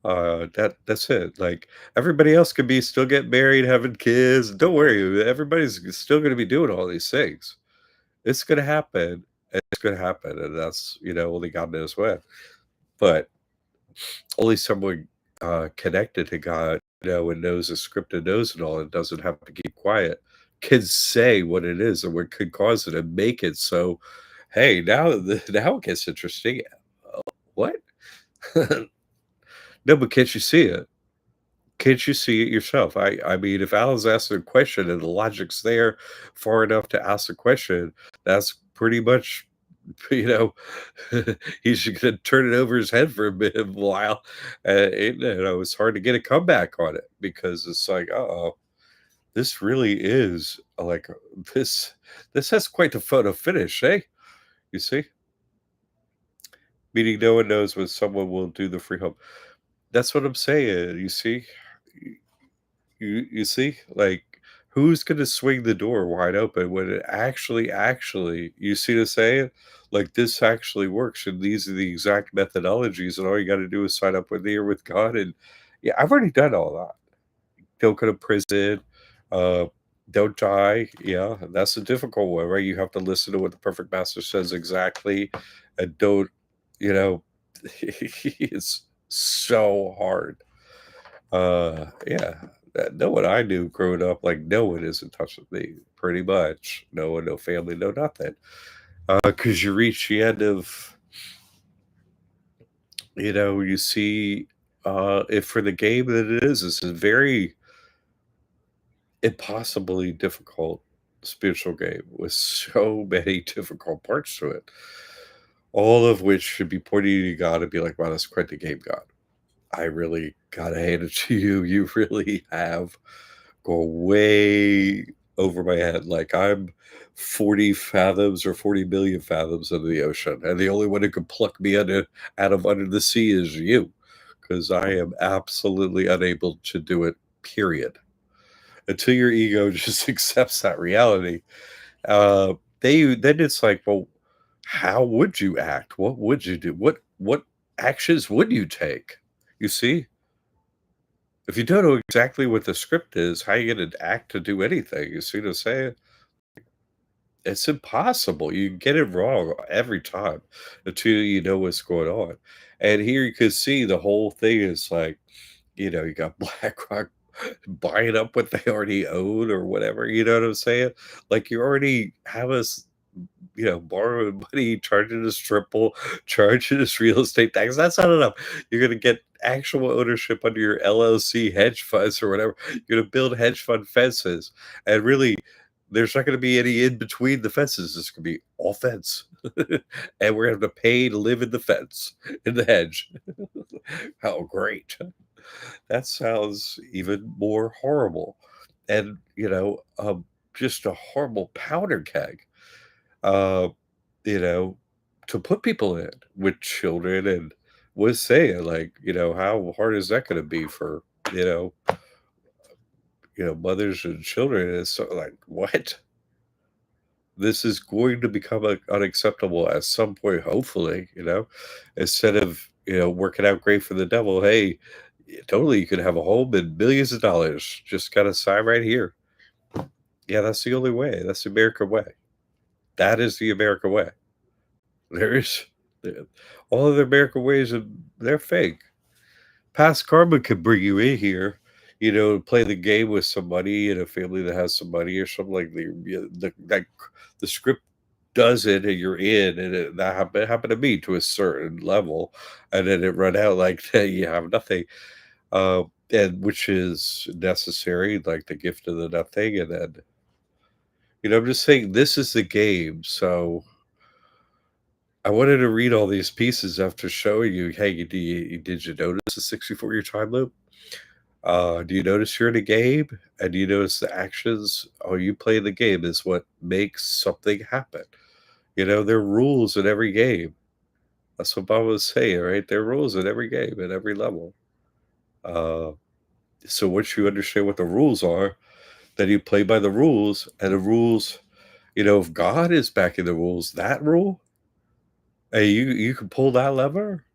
That's it. Like everybody else could be still getting married, having kids. Don't worry, everybody's still gonna be doing all these things. It's gonna happen. It's gonna happen, and that's, only God knows when. But only someone, connected to God, and knows the script and knows it all and doesn't have to keep quiet, can say what it is and what could cause it and make it so, "Hey, now it gets interesting." "What?" No, but can't you see it? Can't you see it yourself? I mean, if Alan's asking a question and the logic's there far enough to ask the question, that's pretty much, you know, he's gonna turn it over his head for a bit a while. It's hard to get a comeback on it because it's like, uh-oh, this really is like this this has quite the photo finish, eh? You see? Meaning no one knows when someone will do the free home. That's what I'm saying, you see? You see? Like, who's gonna swing the door wide open when it actually you see what I'm saying? Like, this actually works, and these are the exact methodologies, and all you gotta do is sign up with here with God, and yeah, I've already done all that. Don't go to prison, uh, don't die, yeah, that's a difficult one, right? You have to listen to what the perfect master says exactly, and don't, you know, it's so hard. Yeah, no one I knew growing up, like, no one is in touch with me, pretty much. No one, no family, no nothing. Because you reach the end of, you see, if for the game that it is, it's a very impossibly difficult spiritual game with so many difficult parts to it, all of which should be pointing to God and be like, wow, that's quite the game, God. I really gotta hand it to you. You really have gone way over my head. Like I'm 40 fathoms or 40 million fathoms under the ocean, and the only one who can pluck me out of under the sea is you, because I am absolutely unable to do it. Period. Until your ego just accepts that reality, they then it's like, well, how would you act? What would you do? What actions would you take? You see? If you don't know exactly what the script is, how you gonna act to do anything? You see what I'm saying? It's impossible. You get it wrong every time until you know what's going on. And here you can see the whole thing is like, you got BlackRock buying up what they already own or whatever, you know what I'm saying? Like you already have us, borrowing money, charging us triple, charging us real estate tax. That's not enough. You're gonna get actual ownership under your LLC hedge funds or whatever. You're gonna build hedge fund fences. And really, there's not gonna be any in between the fences. It's gonna be all fence. And we're gonna have to pay to live in the fence, in the hedge. How great. That sounds even more horrible. And, just a horrible powder keg, uh, you know, to put people in with children and was saying like, how hard is that gonna be for, you know, mothers and children? It's so like, what? This is going to become unacceptable at some point, hopefully, instead of, working out great for the devil. Hey, totally, you could have a home and millions of dollars. Just gotta sign right here. Yeah, that's the only way. That's the American way. That is the American way. There's the all other American ways of they're fake. Past karma could bring you in here, play the game with somebody in a family that has some money or something like the script does it and you're in, and that happened to me to a certain level, and then it run out like you have nothing, and which is necessary, like the gift of the nothing, and then I'm just saying this is the game, so I wanted to read all these pieces after showing you, hey, did you notice the 64-year time loop? Do you notice you're in a game? And do you notice the actions? Oh, you play the game is what makes something happen. There are rules in every game. That's what Bob was saying, right? There are rules in every game, at every level. Uh, so once you understand what the rules are, then you play by the rules, and the rules, if God is backing the rules, that rule, hey, you can pull that lever.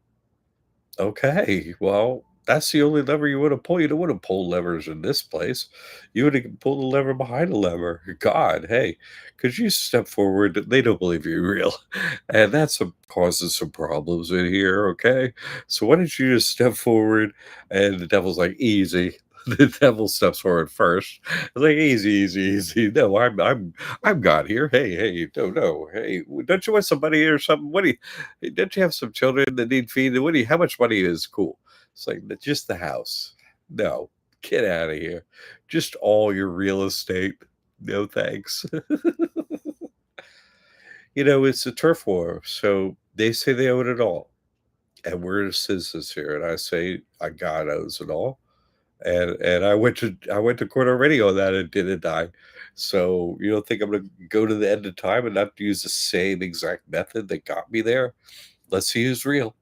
Okay, well, That's the only lever you wanna pull. You don't wanna pull levers in this place. You wanna pull the lever behind the lever. God, hey, could you step forward? They don't believe you're real, and that's some causes some problems in here, okay? So why don't you just step forward? And the devil's like, "Easy." The devil steps forward first. It's like, "Easy, easy, easy. No, I'm God here. Hey, hey, no, no. Hey, don't you want some money or something? What do you don't you have some children that need feeding? What do you how much money is cool?" It's like, just the house. No, get out of here. Just all your real estate. No thanks. It's a turf war. So they say they own it all. And we're citizens here. And I say, God owns it all. And I went to court already on that and didn't die. So you don't think I'm gonna go to the end of time and not use the same exact method that got me there? Let's see who's real.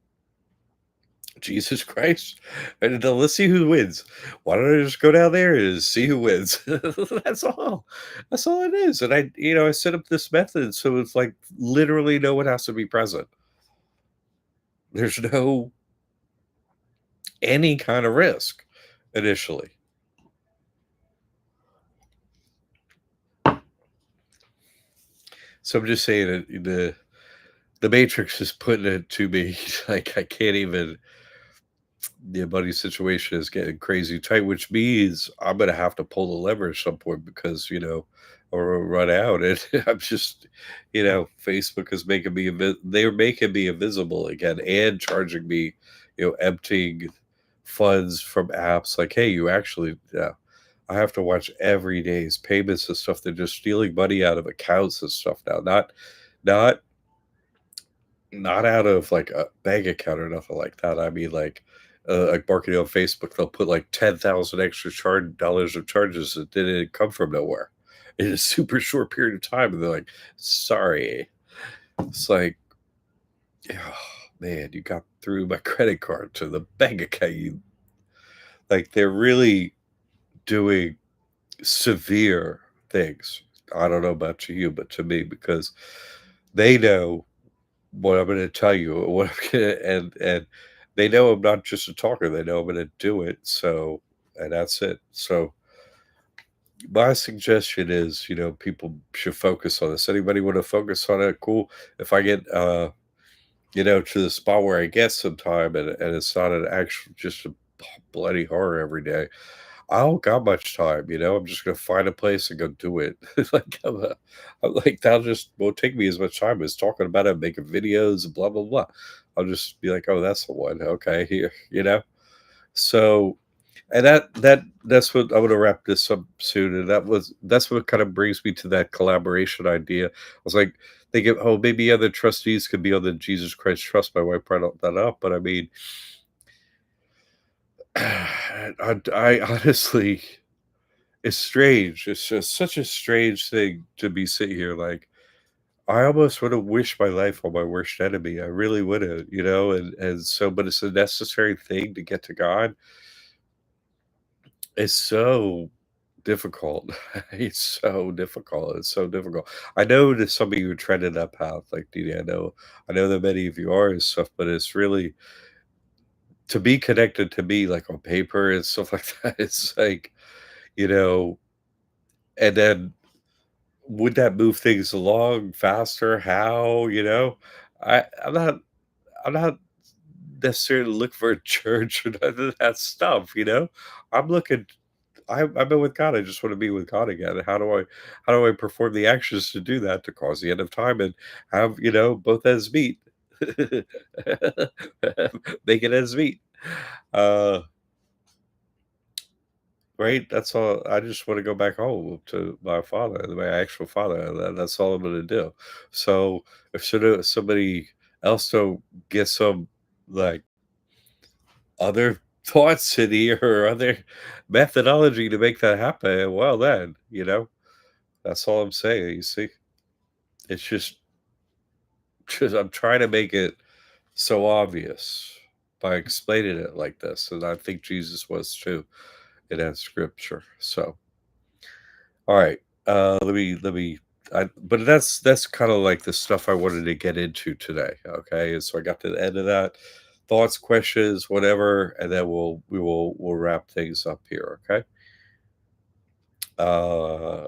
Jesus Christ. And then let's see who wins. Why don't I just go down there and see who wins? That's all. That's all it is. And I set up this method so it's like literally no one has to be present. There's no any kind of risk initially. So I'm just saying that the Matrix is putting it to me like I can't even. The money situation is getting crazy tight, which means I'm gonna have to pull the lever at some point because, or I'll run out. And I'm just, Facebook is making me they're making me invisible again and charging me, emptying funds from apps. Like, hey, you actually, yeah, I have to watch every day's payments and stuff. They're just stealing money out of accounts and stuff now. Not not out of, like, a bank account or nothing like that. I mean, like marketing on Facebook, they'll put, like, 10,000 extra charge dollars of charges that didn't come from nowhere in a super short period of time, and they're like, "Sorry." It's like, "Oh, man, you got through my credit card to the bank account, you" like, they're really doing severe things. I don't know about to you, but to me, because they know what I'm gonna tell you, what I'm gonna and they know I'm not just a talker, they know I'm gonna do it, so and that's it. So, my suggestion is, people should focus on this. Anybody wanna focus on it? Cool. If I get, to the spot where I get some time and it's not an actual just a bloody horror every day, I don't got much time, I'm just gonna find a place and go do it. Like, I'm like, that just won't take me as much time as talking about it, making videos, blah, blah, blah. I'll just be like, "Oh, that's the one. Okay, here," you know? So, and that's what I'm gonna wrap this up soon, and that's what kind of brings me to that collaboration idea. I was like thinking, "Oh, maybe other trustees could be on the Jesus Christ Trust." My wife brought that up, but I mean, I honestly it's strange. It's just such a strange thing to be sitting here like, I almost would have wished my life on my worst enemy. I really would have, and so but it's a necessary thing to get to God. It's so difficult. It's so difficult. It's so difficult. I know that some of you are treading that path, like Didi. I know that many of you are and stuff, but it's really to be connected to me like on paper and stuff like that. It's like, you know, and then would that move things along faster? How, I'm not necessarily looking for a church or none of that stuff. I'm looking I've been with God, I just wanna be with God again. How do I perform the actions to do that to cause the end of time and have, both ends meet? Make it ends meet. Uh Right? That's all. I just wanna go back home to my father, my actual father, and that's all I'm gonna do. So, if somebody else don't get some, like, other thoughts in here or other methodology to make that happen, well then, that's all I'm saying, you see? It's just I'm trying to make it so obvious by explaining it like this, and I think Jesus was too in that scripture, so all right. Let me but that's kind of like the stuff I wanted to get into today. Okay. And so I got to the end of that. thoughts, questions, whatever, and then we'll wrap things up here. Okay. Uh,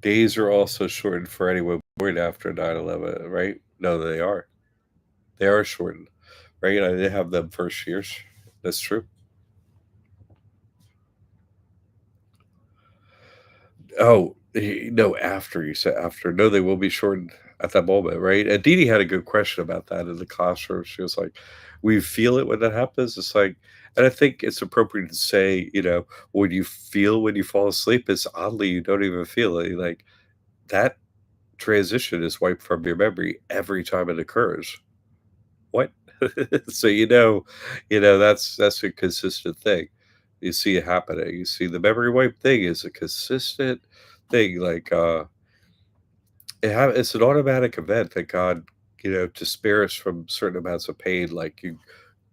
Days are also shortened for anyone born after 9/11, right? No, they are. They are shortened, right? I didn't have them first years. That's true. Oh, no, after you said after. No, they will be shortened at that moment, right? And Dee Dee had a good question about that in the classroom. She was like, "We feel it when that happens." It's like, and I think it's appropriate to say, when you feel when you fall asleep, it's oddly you don't even feel it. Like that transition is wiped from your memory every time it occurs. What? So that's a consistent thing. You see it happening. You see the memory wipe thing is a consistent thing. Like it's an automatic event that God, to spare us from certain amounts of pain. Like you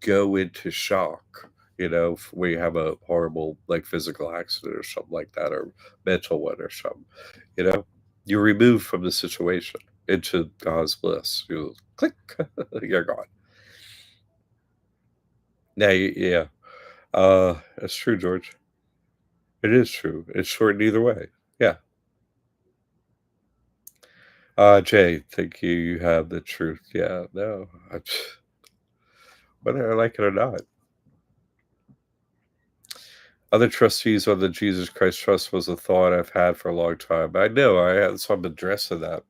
go into shock, where you have a horrible like physical accident or something like that, or mental one or something. You know, you're removed from the situation into God's bliss. You click, you're gone. Now, yeah, that's true, George. It is true. It's short either way. Yeah. Jay, thank you. You have the truth. Yeah, no, whether I like it or not. Other trustees on the Jesus Christ Trust was a thought I've had for a long time. I know I have, so I'm addressing that.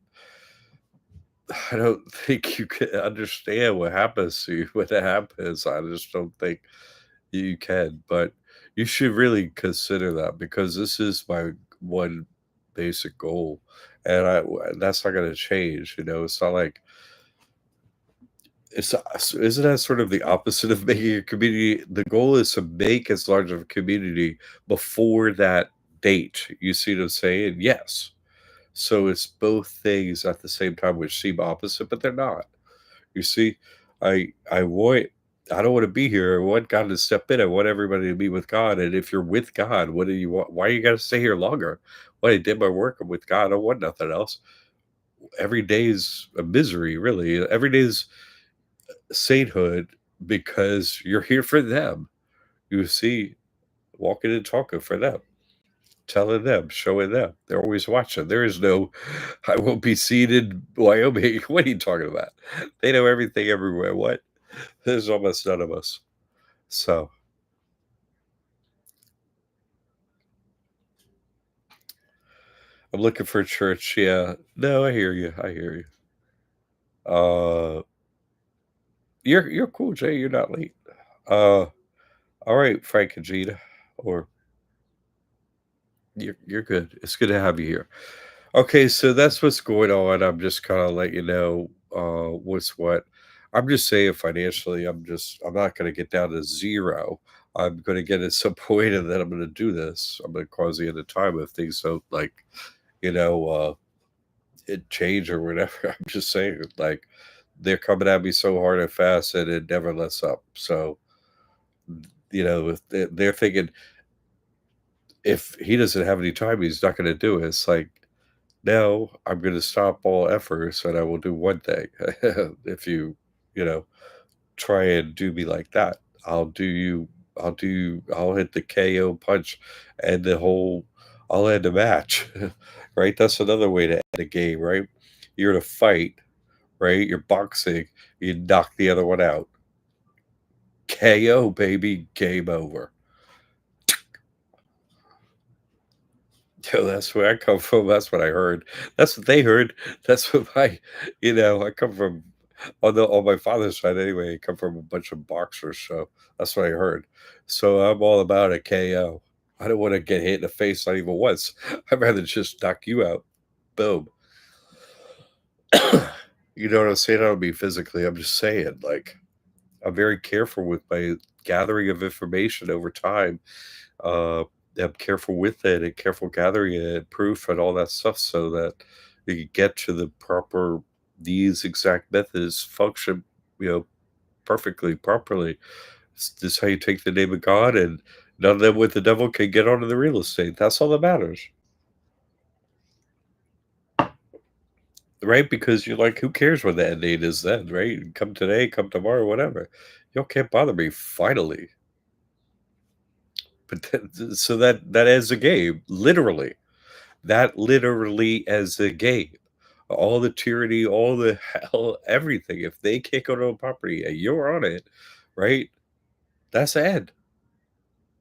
I don't think you can understand what happens to you when it happens. I just don't think you can. But you should really consider that because this is my one basic goal, and that's not going to change. It's not like isn't that sort of the opposite of making a community? The goal is to make as large of a community before that date. You see what I'm saying? Yes. So it's both things at the same time, which seem opposite, but they're not. You see, I want I don't want to be here. I want God to step in. I want everybody to be with God. And if you're with God, what do you want? Why you got to stay here longer? Well, I did my work. I'm with God. I don't want nothing else. Every day's a misery, really. Every day's sainthood because you're here for them. You see, walking and talking for them, telling them, showing them. They're always watching. There is no, I won't be seen in Wyoming. What are you talking about? They know everything everywhere. What? There's almost none of us. So I'm looking for a church. Yeah. No, I hear you. I hear you. Uh, you're cool, Jay. You're not late. Uh, all right, Frank and Gina, or you're good. It's good to have you here. Okay, so that's what's going on. I'm just kind of letting you know what's what. I'm just saying financially, I'm not going to get down to zero. I'm going to get at some point, and then I'm going to do this. I'm going to cause the end of time if things don't like, you know, uh, it change or whatever. I'm just saying, like, they're coming at me so hard and fast, and it never lets up. So, if they're thinking if he doesn't have any time, he's not going to do it. It's like, no, I'm going to stop all efforts and I will do one thing. If you know, try and do me like that, I'll do you, I'll hit the KO punch and I'll end the match, right? That's another way to end a game, right? You're in a fight, right? You're boxing, you knock the other one out. KO, baby, game over. Yo, that's where I come from. That's what I heard. That's what they heard. That's what I come from on my father's side anyway. I come from a bunch of boxers, so that's what I heard. So I'm all about a KO. I don't want to get hit in the face not even once. I'd rather just knock you out. Boom. You know what I'm saying? I don't mean physically. I'm just saying, like, I'm very careful with my gathering of information over time. I'm careful with it and careful gathering it, proof and all that stuff so that you can get to the proper these exact methods function, you know, perfectly, properly. This is how you take the name of God and none of them with the devil can get onto the real estate. That's all that matters. right? Because you're like, who cares when the end date is then, right? Come today, come tomorrow, whatever. Y'all can't bother me. Finally, but so that ends the game, literally. That literally ends the game. All the tyranny, all the hell, everything. If they can't go to a property and you're on it, right? That's the end.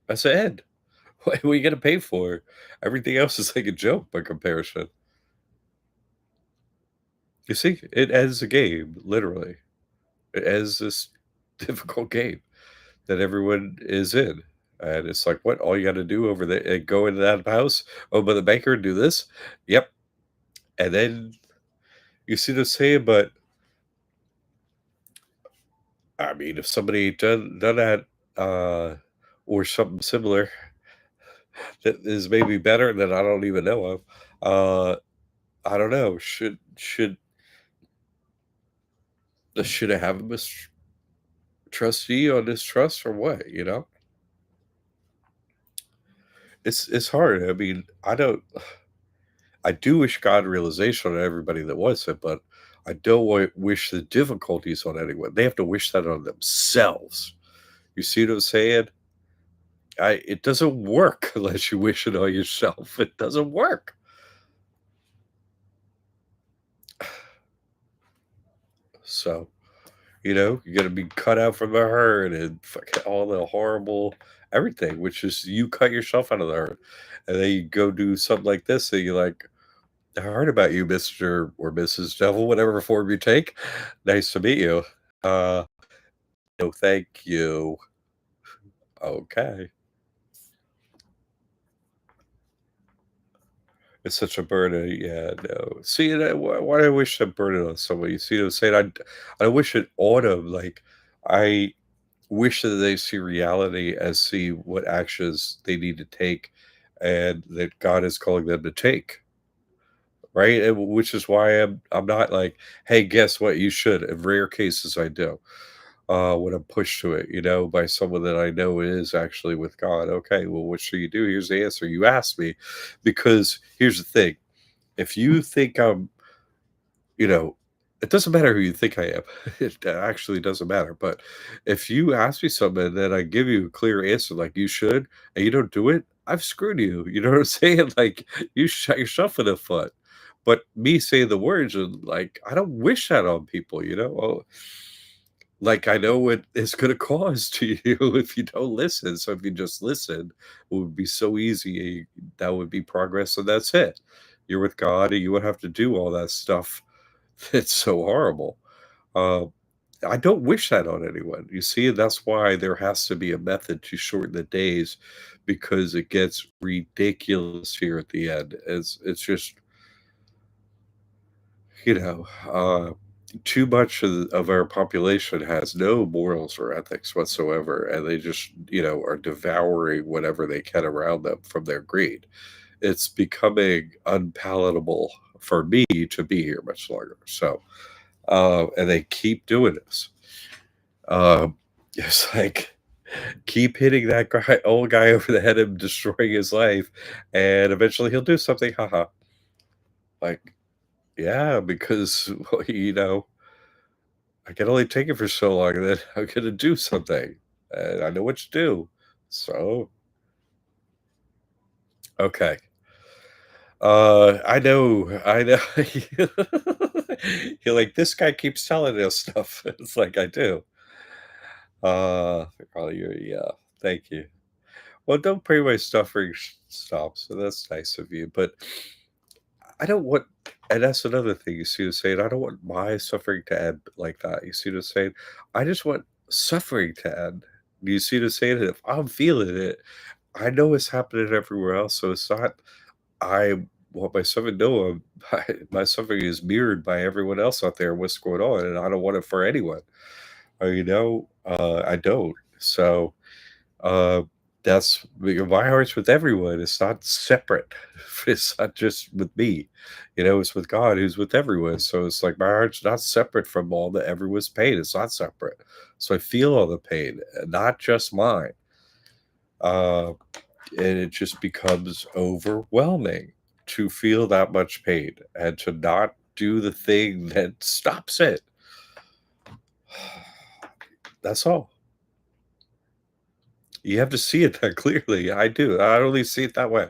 That's the end. What are you gonna pay for? Everything else is like a joke by comparison. You see, it ends the game, literally. It ends this difficult game that everyone is in. And it's like, what? All you got to do over there, go into that house, open the banker, do this. Yep. And then you see the same, but I mean, if somebody done that, uh, or something similar that is maybe better that I don't even know of, I don't know. Should I have a trustee on this trust or what? It's hard. I mean, I do wish God realization on everybody that wants it, but I don't wish the difficulties on anyone. They have to wish that on themselves. You see what I'm saying? It doesn't work unless you wish it on yourself. It doesn't work. So, you're gonna be cut out from the herd and fucking all the horrible everything, which is you cut yourself out of the herd. And then you go do something like this, and you're like, I heard about you, Mr. or Mrs. Devil, whatever form you take. Nice to meet you. Uh, no, thank you. Okay. It's such a burden. Yeah, no. See, why do I wish I burden on somebody? You see what I'm saying? I wish it on them. Like, I wish that they see reality as see what actions they need to take and that God is calling them to take. Right. And which is why I'm not like, hey, guess what? You should. In rare cases, I do. When I'm pushed to it, by someone that I know is actually with God. Okay, well, what should you do? Here's the answer. You asked me, because here's the thing: if you think I'm, you know, it doesn't matter who you think I am. It actually doesn't matter. But if you ask me something and then I give you a clear answer, like you should, and you don't do it, I've screwed you. You know what I'm saying? Like you shot yourself in the foot. But me saying the words, and like I don't wish that on people. Oh, like, I know what it's gonna cause to you if you don't listen, so if you just listen, it would be so easy, that would be progress, and that's it. You're with God, and you would have to do all that stuff that's so horrible. Uh, I don't wish that on anyone, you see, and that's why there has to be a method to shorten the days because it gets ridiculous here at the end. It's just, you know, too much of our population has no morals or ethics whatsoever, and they just, are devouring whatever they can around them from their greed. It's becoming unpalatable for me to be here much longer. So, and they keep doing this. Um, it's like keep hitting that guy, old guy over the head and destroying his life, and eventually he'll do something. Haha. Like, yeah, because well, I can only take it for so long, and then I'm gonna do something, and I know what to do. So, okay. I know. You're like, "This guy keeps telling us stuff." It's like, "I do." Oh, yeah, thank you. Well, don't pray my suffering stops, so that's nice of you, but I don't want and that's another thing, you see what I'm saying? I don't want my suffering to end like that, you see what I'm saying? I just want suffering to end. Do you see what I'm saying? And if I'm feeling it, I know it's happening everywhere else, so it's not I want my suffering no, my suffering is mirrored by everyone else out there, what's going on, and I don't want it for anyone. I don't. So uh, that's my heart's with everyone. It's not separate. It's not just with me. It's with God who's with everyone. So it's like my heart's not separate from all the everyone's pain. It's not separate. So I feel all the pain, not just mine. Uh, and it just becomes overwhelming to feel that much pain and to not do the thing that stops it. That's all. You have to see it that clearly. I do. I only see it that way.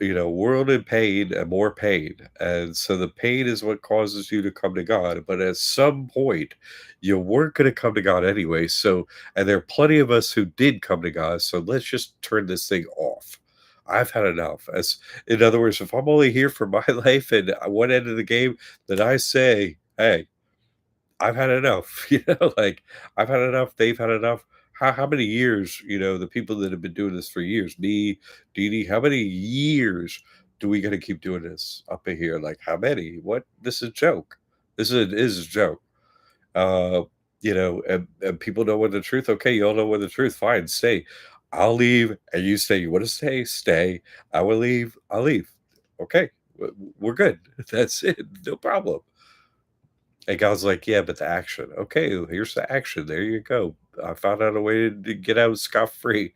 World in pain and more pain. And so the pain is what causes you to come to God. But at some point, you weren't going to come to God anyway. So, and there are plenty of us who did come to God. So let's just turn this thing off. I've had enough. As in other words, if I'm only here for my life and one end of the game, then I say, hey, I've had enough, like, I've had enough, they've had enough. How many years, the people that have been doing this for years, me, Dee Dee, how many years do we gotta keep doing this up in here? Like, how many? What? This is a joke. This is a joke. Uh, and people know what the truth. Okay, you all know what the truth. Fine, stay. I'll leave, and you stay. You want to stay? Stay. I will leave. I'll leave. Okay, we're good. That's it. No problem. And God's like, "Yeah, but the action. Okay, here's the action. There you go. I found out a way to get out scot-free,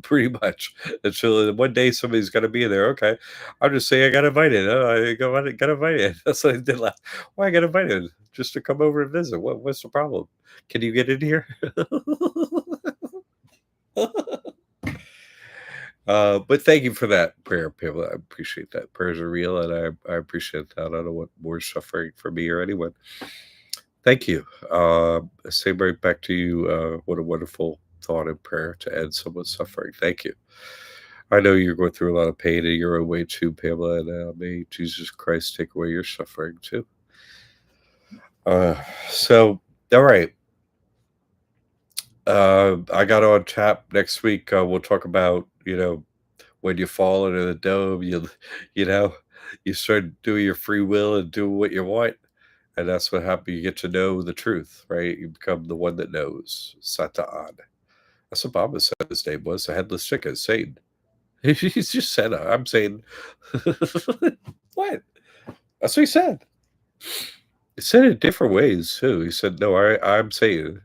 pretty much. Until one day somebody's gonna be there. Okay, I'm just saying I got invited. Oh, got invited. That's what I did last. Why I got invited? Just to come over and visit. What's the problem? Can you get in here?" But thank you for that prayer, Pamela. I appreciate that. Prayers are real, and I appreciate that. I don't want more suffering for me or anyone. Thank you. Same right back to you. What a wonderful thought and prayer to end someone's suffering. Thank you. I know you're going through a lot of pain in your own way too, Pamela, and may Jesus Christ take away your suffering too. So, all right. I got on tap next week. We'll talk about, when you fall into the dome, you know, you start doing your free will and do what you want. And that's what happens. You get to know the truth, right? You become the one that knows. Satan. That's what Obama said his name was. A headless chicken. Satan. He's just said, I'm saying, what? That's what he said. He said it different ways, too. He said, no, I'm saying.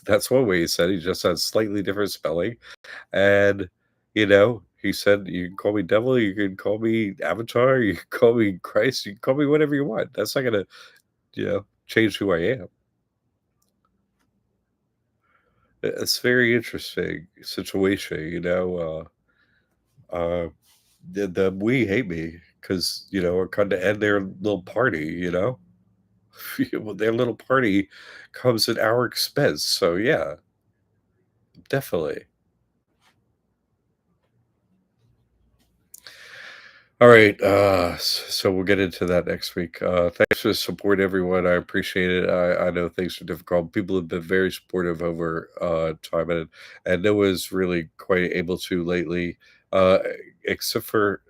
That's one way he said. He just had slightly different spelling. And, he said, you can call me devil, you can call me avatar, you can call me Christ, you can call me whatever you want. That's not going to, change who I am. It's a very interesting situation, the we hate me because, are kind of end their little party, their little party comes at our expense. So yeah, definitely. All right, so we'll get into that next week. Thanks for the support, everyone. I appreciate it. I know things are difficult. People have been very supportive over time, and Noah's really quite able to lately, uh, except for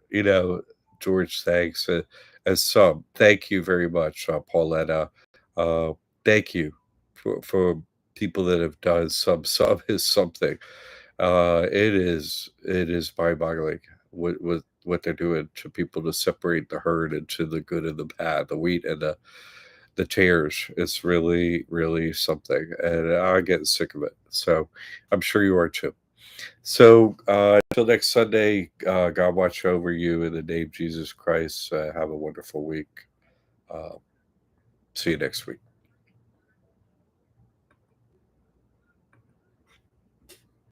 George. Thanks, and some. Thank you very much, Pauletta. Uh, thank you for people that have done some. Some is something. It is mind-boggling what they're doing to people to separate the herd into the good and the bad, the wheat and the tares. It's really, really something, and I get sick of it. So I'm sure you are too. So until next Sunday, God watch over you in the name of Jesus Christ. Have a wonderful week. Uh, see you next week.